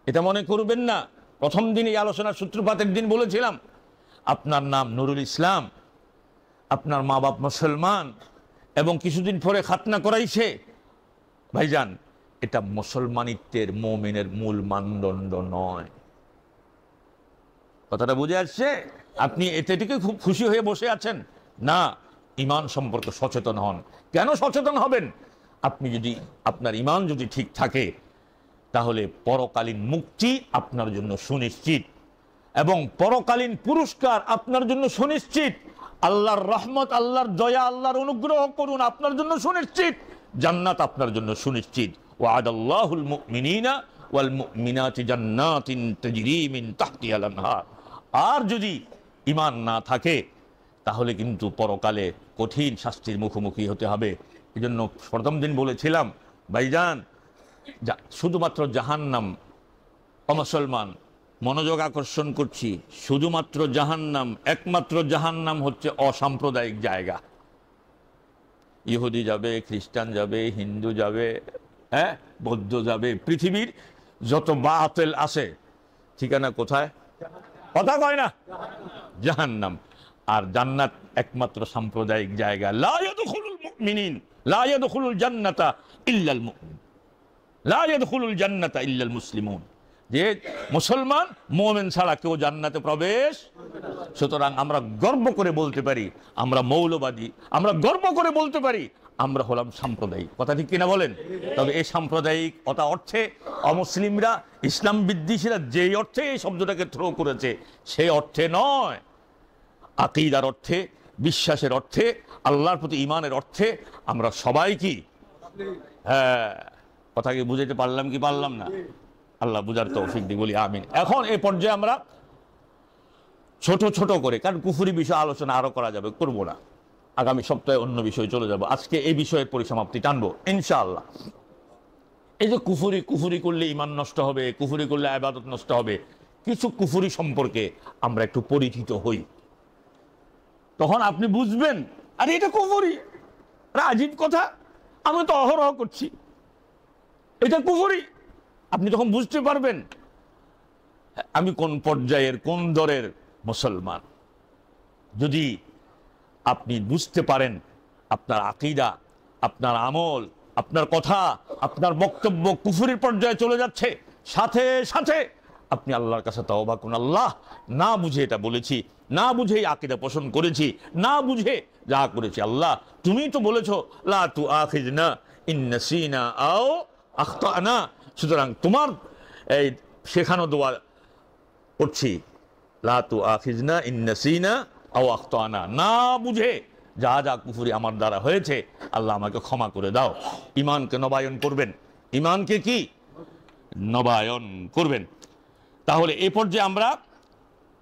এটা মনে করবেন না। প্রথম দিন এই আলোচনার সূত্রপাতের দিন বলেছিলাম, আপনার নাম নুরুল ইসলাম, আপনার মা বাপ মুসলমান, এবং কিছুদিন পরে খাতনা করাইছে। ভাইজান, এটা মুসলমানিত্বের, মুমিনের মূল মানদণ্ড নয়। কথাটা বুঝে আসছে? আপনি এতে খুব খুশি হয়ে বসে আছেন না, ঈমান সম্পর্কে সচেতন হন। কেন সচেতন হবেন? আপনি যদি, আপনার ঈমান যদি ঠিক থাকে তাহলে পরকালীন মুক্তি আপনার জন্য সুনিশ্চিত এবং পরকালীন পুরস্কার আপনার জন্য সুনিশ্চিত। আল্লাহর রহমত, আল্লাহর দয়া, আল্লাহর অনুগ্রহ করুন আপনার জন্য সুনিশ্চিত, জান্নাত আপনার জন্য সুনিশ্চিত। ওয়াদাল্লাহুল মুমিনিনা ওয়াল মুমিনাতি জান্নাতিন তাজরি মিন তাহতিহাল আনহার। আর যদি ঈমান না থাকে তাহলে কিন্তু পরকালে কঠিন শাস্তির মুখোমুখি হতে হবে। এজন্য প্রথম দিন বলেছিলাম, ভাইজান, শুধুমাত্র জাহান্নাম, মুসলমান মনোযোগ আকর্ষণ করছি, শুধুমাত্র জাহান্নাম, একমাত্র জাহান্নাম হচ্ছে অসাম্প্রদায়িক জায়গা। ইহুদি যাবে, খ্রিস্টান যাবে, হিন্দু যাবে, হ্যাঁ, বৌদ্ধ যাবে, পৃথিবীর যত বাতিল আছে ঠিকানা কোথায়? কথা কয় না? জাহান্নাম। আর জান্নাত একমাত্র সাম্প্রদায়িক জায়গা। লা ইয়াদখুলুল মুমিনিন লা ইয়াদখুলুল জান্নাতা ইল্লাল মুমিন, লা ইয়াদখুলুল জান্নাতা ইল্লাল মুসলিমুন। যে মুসলমান, মুমিন ছাড়া কেউ জান্নাতে প্রবেশ। সুতরাং আমরা গর্ব করে বলতে পারি আমরা মৌলবাদী, আমরা গর্ব করে বলতে পারি আমরা হলাম সাম্প্রদায়িক। কথা ঠিক কিনা বলেন? তবে এই সাম্প্রদায়িক কথা অর্থে অমুসলিমরা, ইসলাম বিদ্বেষীরা যেই অর্থে এই শব্দটাকে থ্রো করেছে সেই অর্থে নয়। আকীদার অর্থে, বিশ্বাসের অর্থে, আল্লাহর প্রতি ঈমানের অর্থে আমরা সবাই কি? হ্যাঁ, কথা কি বুঝাইতে পারলাম কি পারলাম না? আল্লাহ বুঝার তৌফিক দি, বলি আমিন। এখন এই পর্যায়ে আমরা ছোট ছোট করে, কারণ কুফরি বিষয়ে আলোচনা আরো করা যাবে, করবো না, আগামী সপ্তাহে অন্য বিষয়ে চলে যাব। আজকে এই বিষয়ের পরিসমাপ্তি টানবো ইনশাআল্লাহ। এই যে কুফরি, কুফরি করলে ঈমান নষ্ট হবে, কুফরি করলে ইবাদত নষ্ট হবে, কিছু কুফরি সম্পর্কে আমরা একটু পরিচিত হই, তখন আপনি বুঝবেন আরে এটা কুফরি, আজীব কথা, আমি তো অহরহ করছি, এটা কুফরি। আপনি তখন বুঝতে পারবেন আমি কোন পর্যায়ের, কোন দরের মুসলমান। যদি আপনি বুঝতে পারেন আপনার আকীদা, আপনার আমল, আপনার কথা, আপনার বক্তব্য কুফরির পর্যায়ে চলে যাচ্ছে, সাথে সাথে আপনি আল্লাহর কাছে তওবা করুন, আল্লাহ না বুঝে এটা বলেছি, না বুঝেই আকীদা পোষণ করেছি, না বুঝে যা করেছি, আল্লাহ তুমি তো বলেছো লা তুআখিযনা ইন নাসিনা আও আখতানা, সুতরাং তোমার এই শেখানো দোয়া করছি, লা তুআখিযনা ইন নাসিনা আও আখতানা, না বুঝে যা যা কুফরি আমার দ্বারা হয়েছে আল্লাহ আমাকে ক্ষমা করে দাও। ঈমানকে নবায়ন করবেন, ঈমানকে কি নবায়ন করবেন। তাহলে এ পর্যায়ে আমরা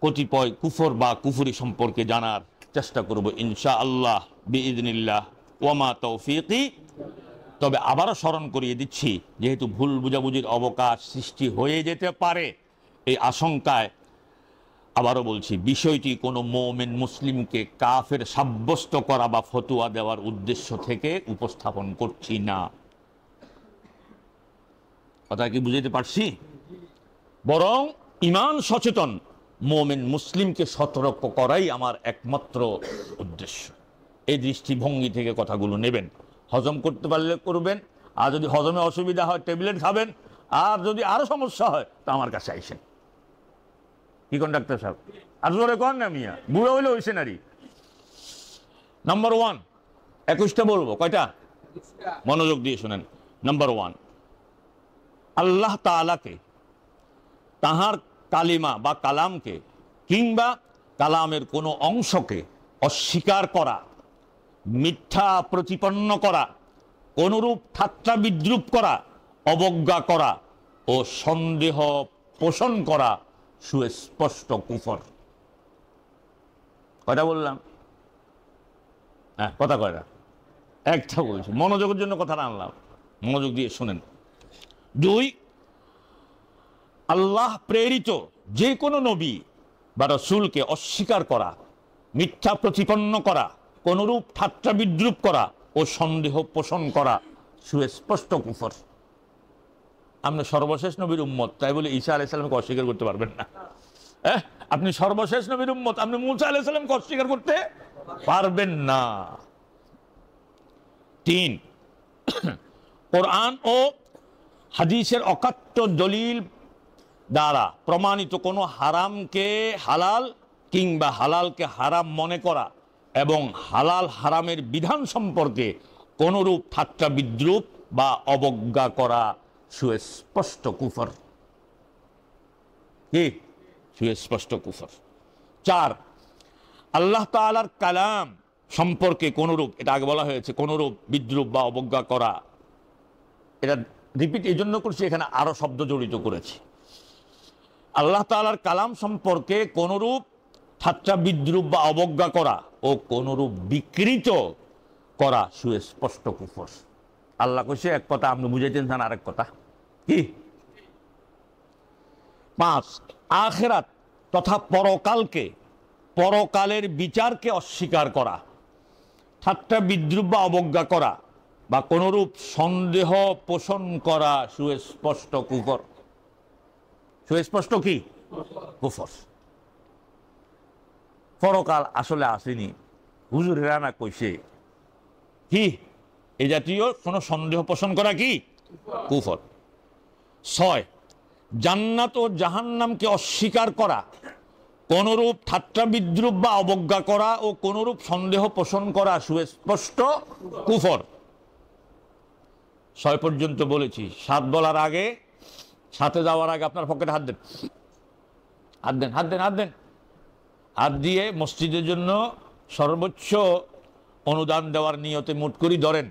কতিপয় কুফর বা কুফরি সম্পর্কে জানার চেষ্টা করব ইনশাআল্লাহ বিইذনিল্লাহ, ওয়ামা তৌফিকি। তবে আবারও স্মরণ করিয়ে দিচ্ছি, যেহেতু ভুল বুঝাবুঝির অবকাশ সৃষ্টি হয়ে যেতে পারে এই আশঙ্কায় আবারও বলছি, বিষয়টি কোনো মুমিন মুসলিমকে কাফের সাব্যস্ত করা বা ফতোয়া দেওয়ার উদ্দেশ্য থেকে উপস্থাপন করছি না। কথা কি বুঝাইতে পারছি? বরং ঈমান সচেতন মুমিন মুসলিমকে সতর্ক করাই আমার একমাত্র উদ্দেশ্য। এই দৃষ্টিভঙ্গি থেকে কথাগুলো নেবেন, হজম করতে পারলে করবেন, আর যদি হজমে অসুবিধা হয় ট্যাবলেট খাবেন, আর যদি আরো সমস্যা হয় তা আমার কাছে আইসেন। কি কোন ডাক্তার সাহেব আর জোরে কন না মিয়া, বুড়ো হইলে হইছে নারী। নাম্বার 1, 21টা বলবো, কয়টা? মনোযোগ দিয়ে শুনেন। নাম্বার 1, আল্লাহ তাআলাকে, তাহার কালিমা বা কালামকে কিংবা কালামের কোনো অংশকে অস্বীকার করা, মিথ্যা প্রতিপন্ন করা, কোনরূপ ঠাট্টা বিদ্রুপ করা, অবজ্ঞা করা ও সন্দেহ পোষণ করা সুস্পষ্ট কুফর। কয়টা বললাম? হ্যাঁ, কথা কয়টা? একটা বলছি, মনোযোগের জন্য কথাটা আনলাম, মনোযোগ দিয়ে শুনেন। 2, আল্লাহ প্রেরিত যে কোনো নবী বা রাসূলকে অস্বীকার করা, মিথ্যা প্রতিপন্ন করা, কোনরূপ ঠাট্টা বিদ্রুপ করা ও সন্দেহ পোষণ করা সুস্পষ্ট কুফর। আপনি সর্বশেষ নবীর উম্মত, তাই বলে ঈসা আলাইহিস সালামকে অস্বীকার করতে পারবেন না। আপনি সর্বশেষ নবীর উম্মত, আপনি মূসা আলাইহিস সালামকে অস্বীকার করতে পারবেন না। 3, কোরআন ও হাদিসের অকাট্য দলিল দ্বারা প্রমাণিত কোনো হারামকে হালাল কিংবা হালালকে হারাম মনে করা এবং হালাল হারামের বিধান সম্পর্কে কোনরূপ ঠাট্টা বিদ্রুপ বা অবজ্ঞা করা সুস্পষ্ট কুফর। কি? সুস্পষ্ট কুফর। 4, আল্লাহ তাআলার কালাম সম্পর্কে কোনরূপ, এটা আগে বলা হয়েছে, কোনরূপ বিদ্রুপ বা অবজ্ঞা করা। এটা রিপিট এই জন্য করছি, এখানে আরো শব্দ জড়িত করেছি। আল্লাহ তাআলার কালাম সম্পর্কে কোনরূপ ঠাট্টা বিদ্রুপ বা অবজ্ঞা করা ও কোনরূপ বিকৃত করা সুস্পষ্ট কুফর। আল্লাহ কইছে এক কথা, আপনি বুঝাইতেন চান আরেক কথা। কি? 5, আখিরাত তথা পরকালকে, পরকালের বিচারকে অস্বীকার করা, ঠাট্টা বিদ্রুপ বা অবজ্ঞা করা বা কোনরূপ সন্দেহ পোষণ করা সুস্পষ্ট কুফর। সুস্পষ্ট কি? কুফর। পরকাল আসলে আসেনি, হুজুরেরা না কইছে। কি? এই জাতীয় কোনো সন্দেহ পোষণ করা কি? কুফর। 6, জান্নাত ও জাহান্নামকে অস্বীকার করা, কোনরূপ ঠাট্টা বিদ্রুপ বা অবজ্ঞা করা ও কোনরূপ সন্দেহ পোষণ করা সুস্পষ্ট কুফর। 6 পর্যন্ত বলেছি। 7 বলার আগে, 7-এ যাওয়ার আগে আপনার পকেটে হাত দেন, হাত দেন, হাত দেন, হাত দেন। হাত দিয়ে মসজিদের জন্য সর্বোচ্চ অনুদান দেওয়ার নিয়তে মুঠ করি ধরেন।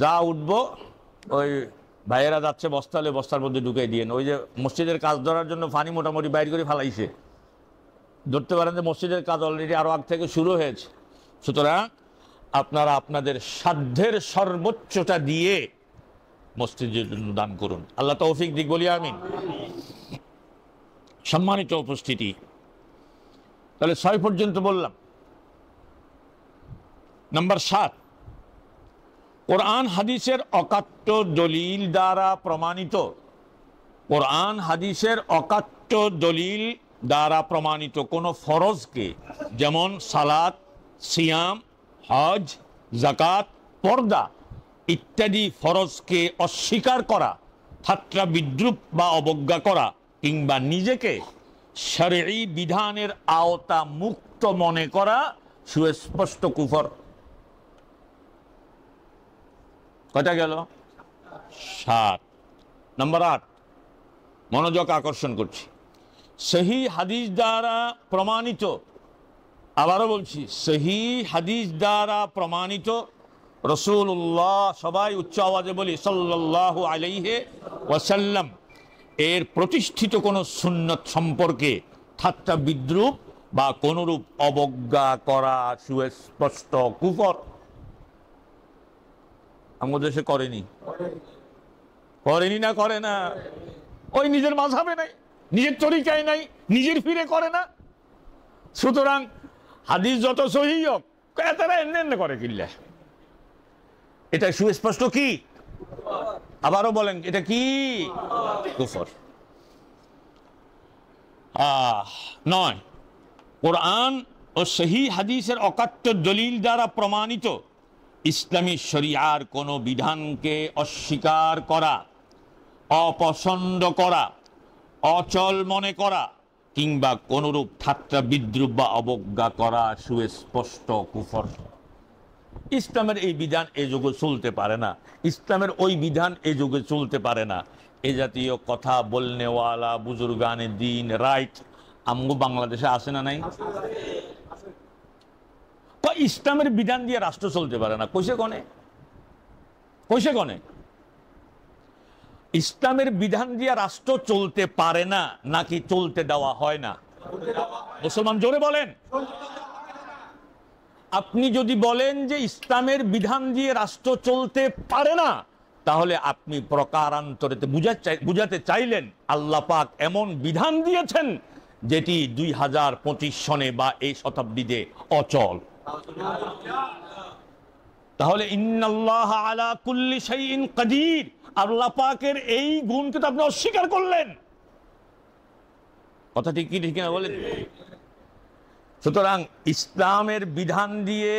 যা উঠবো ওই ভাইয়েরা যাচ্ছে বস্তালে বস্তার মধ্যে ঢুকাই দিয়েন। ওই যে মসজিদের কাজ ধরার জন্য পানি মোটামুটি বাইর করে ফেলাইছে, ধরতে পারেন যে মসজিদের কাজ অলরেডি আরো আগ থেকে শুরু হয়েছে। সুতরাং আপনারা আপনাদের সাধ্যের সর্বোচ্চটা দিয়ে মসজিদের জন্য দান করুন। আল্লাহ তৌফিক দিক, বলি আমিন। সম্মানিত উপস্থিতি, তাহলে 6 পর্যন্ত বললাম। নাম্বার 7, কোরআন হাদিসের অকাট্য দলিল দ্বারা প্রমাণিত, কোরআন হাদিসের অকাট্য দলিল দ্বারা প্রমাণিত কোনো ফরজকে, যেমন সালাত, সিয়াম, হজ, যাকাত, পর্দা ইত্যাদি ফরজকে অস্বীকার করা ঠাট্টা বিদ্রুপ বা অবজ্ঞা করা কিংবা নিজেকে শরঈ বিধানের আওতা মুক্ত মনে করা সুস্পষ্ট কুফর। কয়টা গেল? 7। নাম্বার 8, মনোযোগ আকর্ষণ করছি। সহি হাদিস দ্বারা প্রমাণিত, আবারও বলছি, সহি হাদিস দ্বারা প্রমাণিত রাসূলুল্লাহ, সবাই উচ্চ আওয়াজে বলি, সাল্লাল্লাহু আলাইহি ওয়াসাল্লাম এর প্রতিষ্ঠিত কোন সুন্নত সম্পর্কে ঠাট্টা বিদ্রুপ বা কোনরূপ অবজ্ঞা করা সুস্পষ্ট কুফর। আমাদের দেশে করেনি না করে না? ওই নিজের মাযহাবে নাই, নিজের তরিকায় নাই, নিজের ফিরে করে না। সুতরাং হাদিস যত সহিহ হোক, তারা এমনি করে কিল্লা। এটা সুস্পষ্ট কি? আবারও বলেন, এটা কি? কুফর। 9, কোরআন ও সহি হাদিসের অকাট্য দলিল দ্বারা প্রমাণিত ইসলামী শরিয়ার কোন বিধানকে অস্বীকার করা, অপছন্দ করা, অচল মনে করা কিংবা কোনরূপ ঠাট্টা বিদ্রুপ বা অবজ্ঞা করা সুস্পষ্ট কুফর। ইসলামের এই বিধান এ যুগে চলতে পারে না, ইসলামের ওই বিধান এ যুগে চলতে পারে না, এ জাতীয় কথা বলনেওয়ালা বুজুর্গানে দিন রাইট আমগো বাংলাদেশে আসে না? নাই? ইসলামের বিধান দিয়ে রাষ্ট্র চলতে পারে না, কইছে কনে? ইসলামের বিধান দিয়ে রাষ্ট্র চলতে পারে না নাকি চলতে দেওয়া হয় না? মুসলমান জোরে বলেন। আপনি যদি বলেন যে ইসলামের বিধান দিয়ে রাষ্ট্র চলতে পারে না, তাহলে আপনি প্রকারান্তরে বুঝাতে চাইলেন আল্লাহ পাক এমন বিধান দিয়েছেন যেটি 2025 সনে বা এই শতাব্দীতে অচল। তাহলে ইন্নাল্লাহ আলা কুল্লি শাইইন কাদির, আল্লাহ পাকের এই গুণকে তো আপনি অস্বীকার করলেন। কথা ঠিক কি ঠিক না বলেন? সুতরাং ইসলামের বিধান দিয়ে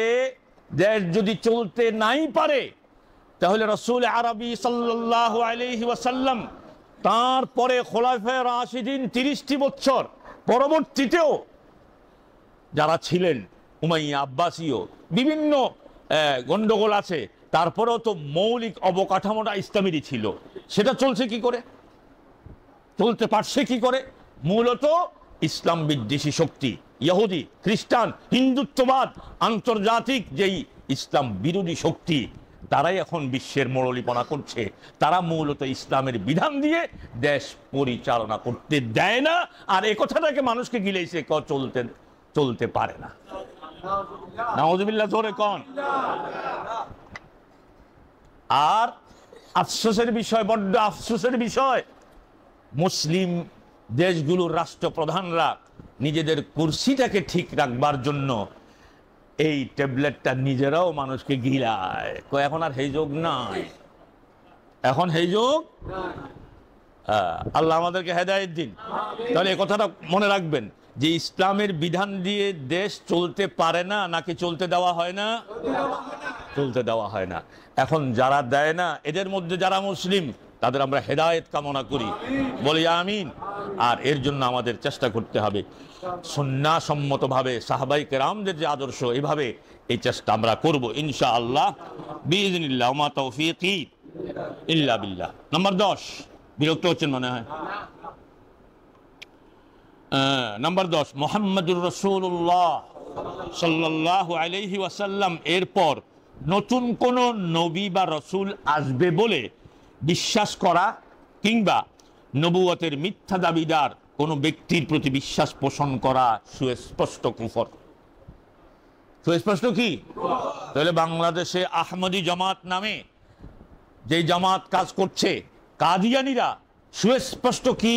দেশ যদি চলতে নাই পারে, তাহলে রাসূল আরবি সাল্লাল্লাহু আলাইহি ওয়াসাল্লাম তারপরে খোলাফায়ে রাশিদিন 30টি বছর পরবর্তীতেও যারা ছিলেন, উমাইয়া আব্বাসীয় বিভিন্ন গন্ডগোল আছে, তারপরেও তো মৌলিক অবকাঠামোটা ইসলামেরই ছিল। সেটা চলছে কি করে, চলতে পারছে কি করে? মূলত ইসলাম বিদ্বেষী শক্তি, ইহুদি, খ্রিস্টান, হিন্দুত্ববাদ, আন্তর্জাতিক যেই ইসলাম বিরোধী শক্তি, তারাই এখন বিশ্বের মোড়লিপনা করছে। তারা মূলত ইসলামের বিধান দিয়ে দেশ পরিচালনা করতে দেয় না, আর এই কথাটাকে মানুষকে গিলেছে চলতে পারে না। নাউযুবিল্লাহ, জোরে কোন। আর আফসোসের বিষয়, বড্ড আফসোসের বিষয়, মুসলিম দেশগুলোর রাষ্ট্রপ্রধানরা নিজেদের কুরসিটাকে ঠিক রাখবার জন্য এই ট্যাবলেটটা নিজেরাও মানুষকে গিলায়। এখন আর সেই যোগ নাই, এখন সেই যোগ। আল্লাহ আমাদেরকে হেদায়েত দিন। তাহলে এই কথাটা মনে রাখবেন যে ইসলামের বিধান দিয়ে দেশ চলতে পারে না নাকি চলতে দেওয়া হয় না? চলতে দেওয়া হয় না। এখন যারা দেয় না, এদের মধ্যে যারা মুসলিম, তাদের আমরা হেদায়েত কামনা করি, বলি আমিন। আর এর জন্য আমাদের চেষ্টা করতে হবে সুন্নাহ সম্মতভাবে, সাহাবাই কেরামদের যে আদর্শ, এইভাবে এই চেষ্টা আমরা করব ইনশাআল্লাহ বিইজনিল্লাহ, ওয়া মা তাওফীকি ইল্লা বিল্লাহ। নাম্বার 10, বিরক্ত হচ্ছেন মনে হয়। নাম্বার 10, মুহাম্মাদুর রাসূলুল্লাহ সাল্লাল্লাহু আলাইহি ওয়াসাল্লাম এরপর নতুন কোন নবী বা রসুল আসবে বলে বিশ্বাস করা কিংবা নবুয়তের মিথ্যা দাবিদার কোন ব্যক্তির প্রতি বিশ্বাস পোষণ করা সুস্পষ্ট কুফর। সুস্পষ্ট কি? তাহলে বাংলাদেশে আহমদী জামাত নামে যে জামাত কাজ করছে, কাদিয়ানীরা, সুস্পষ্ট কি?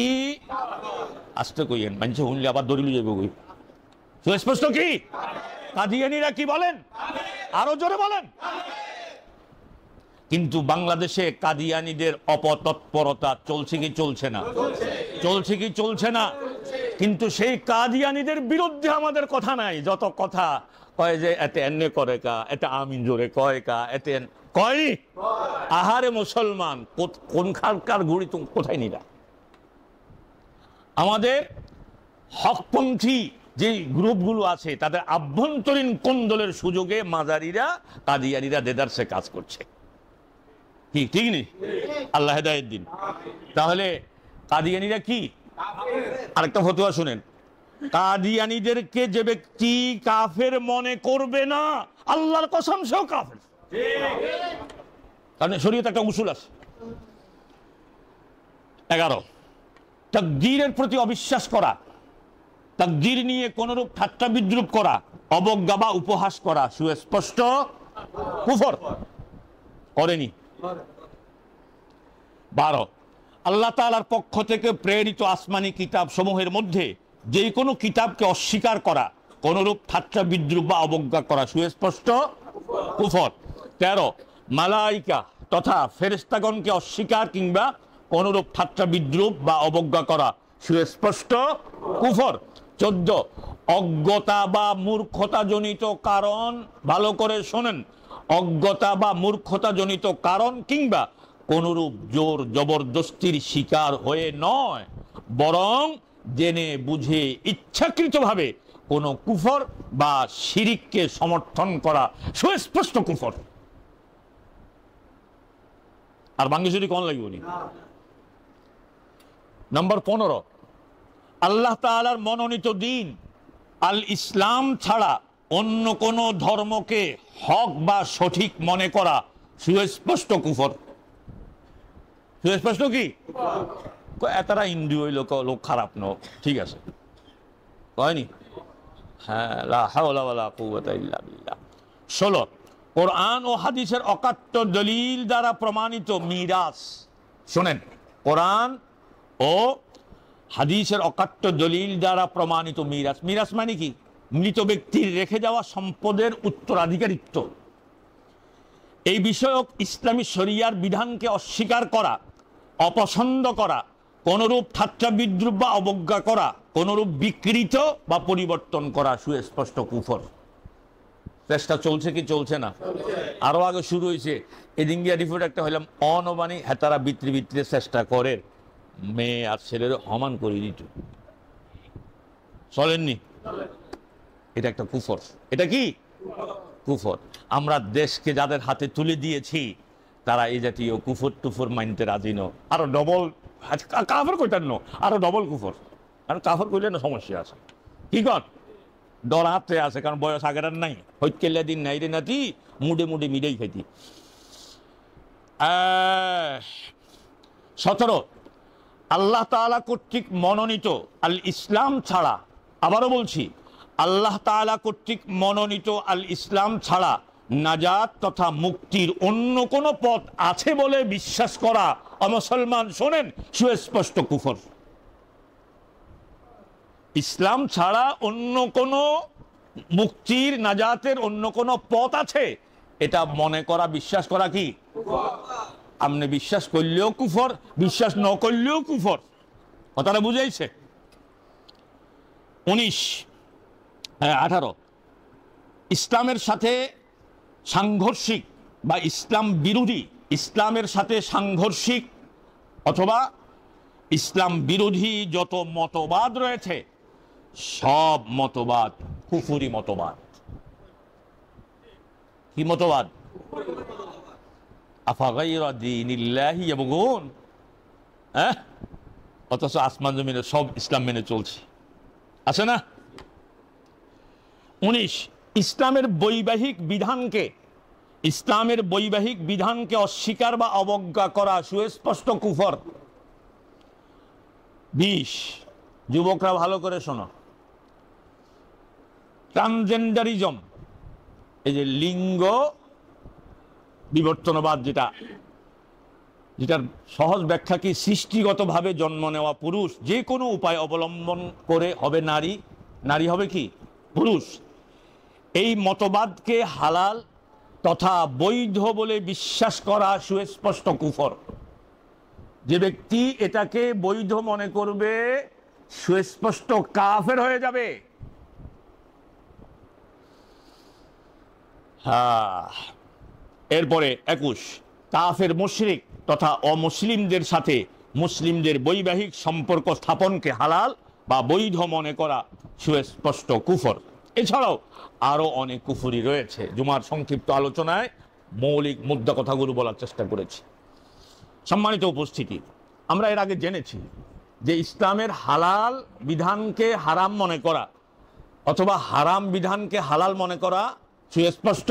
আসতে কইয়েন, মানুষ শুনলে আবার দরিল যাবে। কই সুস্পষ্ট কি? কাদিয়ানীরা কি বলেন? আরো জোরে বলেন। কিন্তু বাংলাদেশে কাদিয়ানীদের অপতৎপরতা চলছে কি চলছে না? চলছে কি চলছে না? কিন্তু সেই কাদিয়ানীদের বিরুদ্ধে আমাদের কথা নাই। যত কথা কয় যে এতে এনে করে কা, এতে আমিন জোরে কয় কা, এতে কয়নি। আহারে মুসলমান, কোন খানকার ঘুড়ি তুমি কোথায় নিলা? আমাদের হকপন্থী যে গ্রুপগুলো আছে তাদের আভ্যন্তরীণ কোন্দলের সুযোগে মাজারিরা, কাদিয়ানীরা দেদারসে কাজ করছে। কি ঠিক নেই? আল্লাহ হেদায়েত দিন। তাহলে কাদিয়ানীরা কি? আরেকটা ফতোয়া শুনেন, কাদিয়ানীদেরকে যে ব্যক্তি কাফের মনে করবে না, আল্লাহর কসম সেও কাফের। কারণ শরীয়তে একটা উসুল আছে। 11, তাকদীরের প্রতি অবিশ্বাস করা, তাকদীর নিয়ে কোনরূপ ঠাট্টা বিদ্রুপ করা, অবজ্ঞা বা উপহাস করা সুস্পষ্ট কুফর। করেনি? 12, আল্লাহ তাআলার পক্ষ থেকে প্রেরিত আসমানি কিতাব সমূহের মধ্যে যে কোনো কিতাবকে অস্বীকার করা, কোনরূপ ঠাট্টা বিদ্রুপ বা অবজ্ঞা করা সুস্পষ্ট কুফর। 13, মালাইকা তথা ফেরেশতাগণকে অস্বীকার কিংবা কোনরূপ ঠাট্টা বিদ্রুপ বা অবজ্ঞা করা সুস্পষ্ট কুফর। 14, অজ্ঞতা বা মূর্খতা জনিত কারণ, ভালো করে শোনেন, অজ্ঞতা বা মূর্খতা জনিত কারণ কিংবা কোনরূপ জোর জবরদস্তির শিকার হয়ে নয়, বরং জেনে বুঝে ইচ্ছাকৃতভাবে কোন কুফর বা শিরিককে সমর্থন করা সুস্পষ্ট কুফর। আর বাংলাদেশি কোন লাগবে? নম্বর 15, আল্লাহ তাআলার মনোনীত দিন আল ইসলাম ছাড়া অন্য কোন ধর্মকে হক বা সঠিক মনে করা সুস্পষ্ট কুফর। সুস্পষ্ট কি? এতারা হিন্দু ওই লোক খারাপ ন, ঠিক আছে, হয়নি? হ্যাঁ, লা হাওলা ওয়ালা কুওয়াতা ইল্লা বিল্লাহ। 16, কোরআন ও হাদিসের অকাট্য দলিল দ্বারা প্রমাণিত মিরাস। শোনেন, কোরআন ও হাদিসের অকাট্য দলিল দ্বারা প্রমাণিত মিরাস। মিরাস মানে কি? মৃত ব্যক্তির রেখে যাওয়া সম্পদের উত্তরাধিকারিত্ব। এই বিষয়ক ইসলামী শরিয়ার বিধানকে অস্বীকার করা, অপছন্দ করা, কোনরূপ ঠাট্টা বিদ্রুপ বা অবজ্ঞা করা, কোনরূপ বিকৃত বা পরিবর্তন করা সুস্পষ্ট কুফর। চেষ্টা চলছে কি চলছে না? আরো আগে শুরু হয়েছে। এদিন গিয়া রিপোর্ট একটা হইলাম, অনবানি হেতারা বিত্রি বিত্রে চেষ্টা করে মেয়ে আর ছেলের সমান করে দিত, চলেননি? এটা একটা কুফর। এটা কি কুফর? আমরা দেশকে যাদের হাতে তুলে দিয়েছি তারা এই জাতীয় কুফর টুফর মানতে রাজি ন। আরো ডবল কাফর কইতেন ন, আরো ডবল কুফর। কারণ কাফর কইলে না সমস্যা আছে। কি কর ডর হাতে আছে, কারণ বয়স আগের নাই, হইকেল্লা দিন নাই রে নাতি, মুডে মুডে মিডেই খাইতি। 17, আল্লাহ তাআলা কর্তৃক মনোনীত আল ইসলাম ছাড়া, আবারও বলছি, আল্লাহ তাআলা কর্তৃক মনোনীত আল ইসলাম ছাড়া নাজাত তথা মুক্তির অন্য কোন পথ আছে বলে বিশ্বাস করা, অমুসলমান শোনেন, সুস্পষ্ট কুফর। ইসলাম ছাড়া অন্য কোন মুক্তির, নাজাতের অন্য কোন পথ আছে এটা মনে করা, বিশ্বাস করা কি? আপনি বিশ্বাস করলেও কুফর, বিশ্বাস ন করলেও কুফর। কথাটা বুঝাইছে? 18, ইসলামের সাথে সাংঘর্ষিক বা ইসলাম বিরোধী, ইসলামের সাথে সাংঘর্ষিক অথবা ইসলাম বিরোধী যত মতবাদ রয়েছে সব মতবাদ কুফরি মতবাদ। কি মতবাদ? আফাগাইরা দীনিল্লাহি ইয়াবগুন। অথচ আসমান জমিনে সব ইসলাম মেনে চলছে, আছে না? 19, ইসলামের বৈবাহিক বিধানকে অস্বীকার বা অবজ্ঞা করা সুস্পষ্ট কুফর। 20, যুবকরা ভালো করে শোনো, ট্রান্সজেন্ডারিজম, এই যে লিঙ্গ বিবর্তনবাদ, যেটার সহজ ব্যাখ্যা কি? সৃষ্টিগতভাবে জন্ম নেওয়া পুরুষ যে কোনো উপায় অবলম্বন করে হবে নারী, নারী হবে কি পুরুষ। এই মতবাদকে হালাল তথা বৈধ বলে বিশ্বাস করা সুস্পষ্ট কুফর। যে ব্যক্তি এটাকে বৈধ মনে করবে সুস্পষ্ট কাফের হয়ে যাবে। এরপরে 21, কাফের মুশরিক তথা অমুসলিমদের সাথে মুসলিমদের বৈবাহিক সম্পর্ক স্থাপনকে হালাল বা বৈধ মনে করা সুস্পষ্ট কুফর। এছাড়াও আরো অনেক কুফরি রয়েছে। জুমার সংক্ষিপ্ত আলোচনায় মৌলিক মুদ্রা কথাগুলো বলার চেষ্টা করেছি। সম্মানিত উপস্থিতি, আমরা এর আগে জেনেছি যে ইসলামের হালাল বিধানকে হারাম মনে করা অথবা হারাম বিধানকে হালাল মনে করা সুস্পষ্ট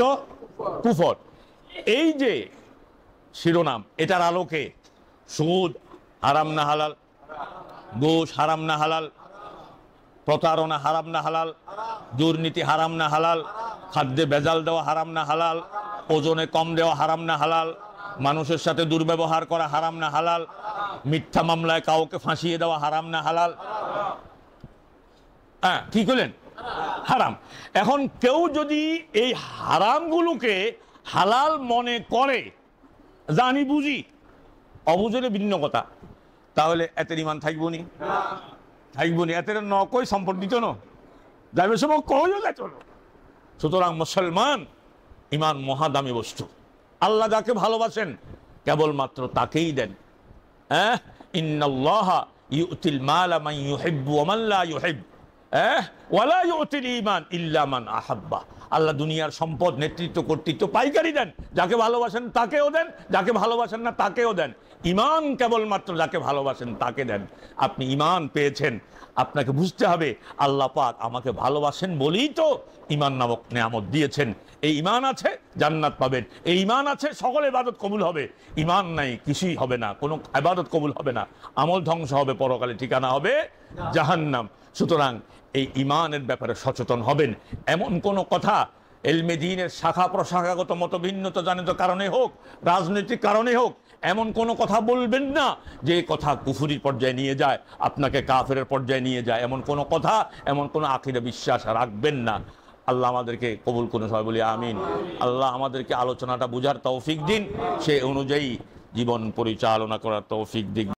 কুফর। এই যে শিরোনাম, এটার আলোকে সুদ হারাম না হালাল, ঘুষ হারাম না হালাল, প্রতারণা হারাম না হালাল, দুর্নীতি হারাম না হালাল, খাদ্যে ভেজাল দেওয়া হারাম না হালাল, ওজনে কম দেওয়া হারাম না হালাল, মানুষের সাথে দুর্ব্যবহার করা হারাম না হালাল, মিথ্যা মামলায় কাউকে ফাঁসিয়ে দেওয়া হারাম না হালাল। হ্যাঁ, কি করলেন? হারাম। এখন কেউ যদি এই হারামগুলোকে হালাল মনে করে, জানি বুঝি, অবুঝলে ভিন্ন কথা, তাহলে এতের ইমান থাকবনি, থাকবনি। এতের নকই সম্পর্কিত ন যাবে সব কইও গেছ। সুতরাং মুসলমান, ইমান মহাদামি বস্তু। আল্লাহ যাকে ভালোবাসেন কেবলমাত্র তাকেই দেন। হ্যাঁ, ইন্নাল্লাহা ইউতিল মালা মান ইউহিব্বু ওয়া মান লা ইউহিব্বু ওয়ালা ইউতিল ঈমান ইল্লা মান আহাব্বা। আল্লাহ দুনিয়ার সম্পদ, নেতৃত্ব, কর্তৃত্ব পাইকারি দেন। যাকে ভালোবাসেন তাকেও দেন, যাকে ভালোবাসেন না তাকেও দেন। ঈমান কেবলমাত্র যাকে ভালোবাসেন তাকে দেন। আপনি ঈমান পেয়েছেন, আপনাকে বুঝতে হবে আল্লাহ পাক আমাকে ভালোবাসেন বলেই তো ঈমান নামক নেয়ামত দিয়েছেন। এই ঈমান আছে জান্নাত পাবেন, এই ঈমান আছে সকল ইবাদত কবুল হবে। ঈমান নাই কিছুই হবে না, কোনো ইবাদত কবুল হবে না, আমল ধ্বংস হবে, পরকালে ঠিকানা হবে জাহান্নাম। সুতরাং এই ঈমানের ব্যাপারে সচেতন হবেন। এমন কোনো কথা ইলমে দ্বীনের শাখা প্রশাখাগত মতভিন্নতা জানিত কারণে হোক, রাজনৈতিক কারণে হোক, এমন কোনো কথা বলবেন না যে কথা কুফরির পর্যায়ে নিয়ে যায়, আপনাকে কাফেরের পর্যায়ে নিয়ে যায়। এমন কোনো কথা, এমন কোনো আকীদা বিশ্বাস রাখবেন না। আল্লাহ আমাদেরকে কবুল করুন, সবাই বলি আমিন। আল্লাহ আমাদেরকে আলোচনাটা বুঝার তৌফিক দিন, সে অনুযায়ী জীবন পরিচালনা করার তৌফিক দিন।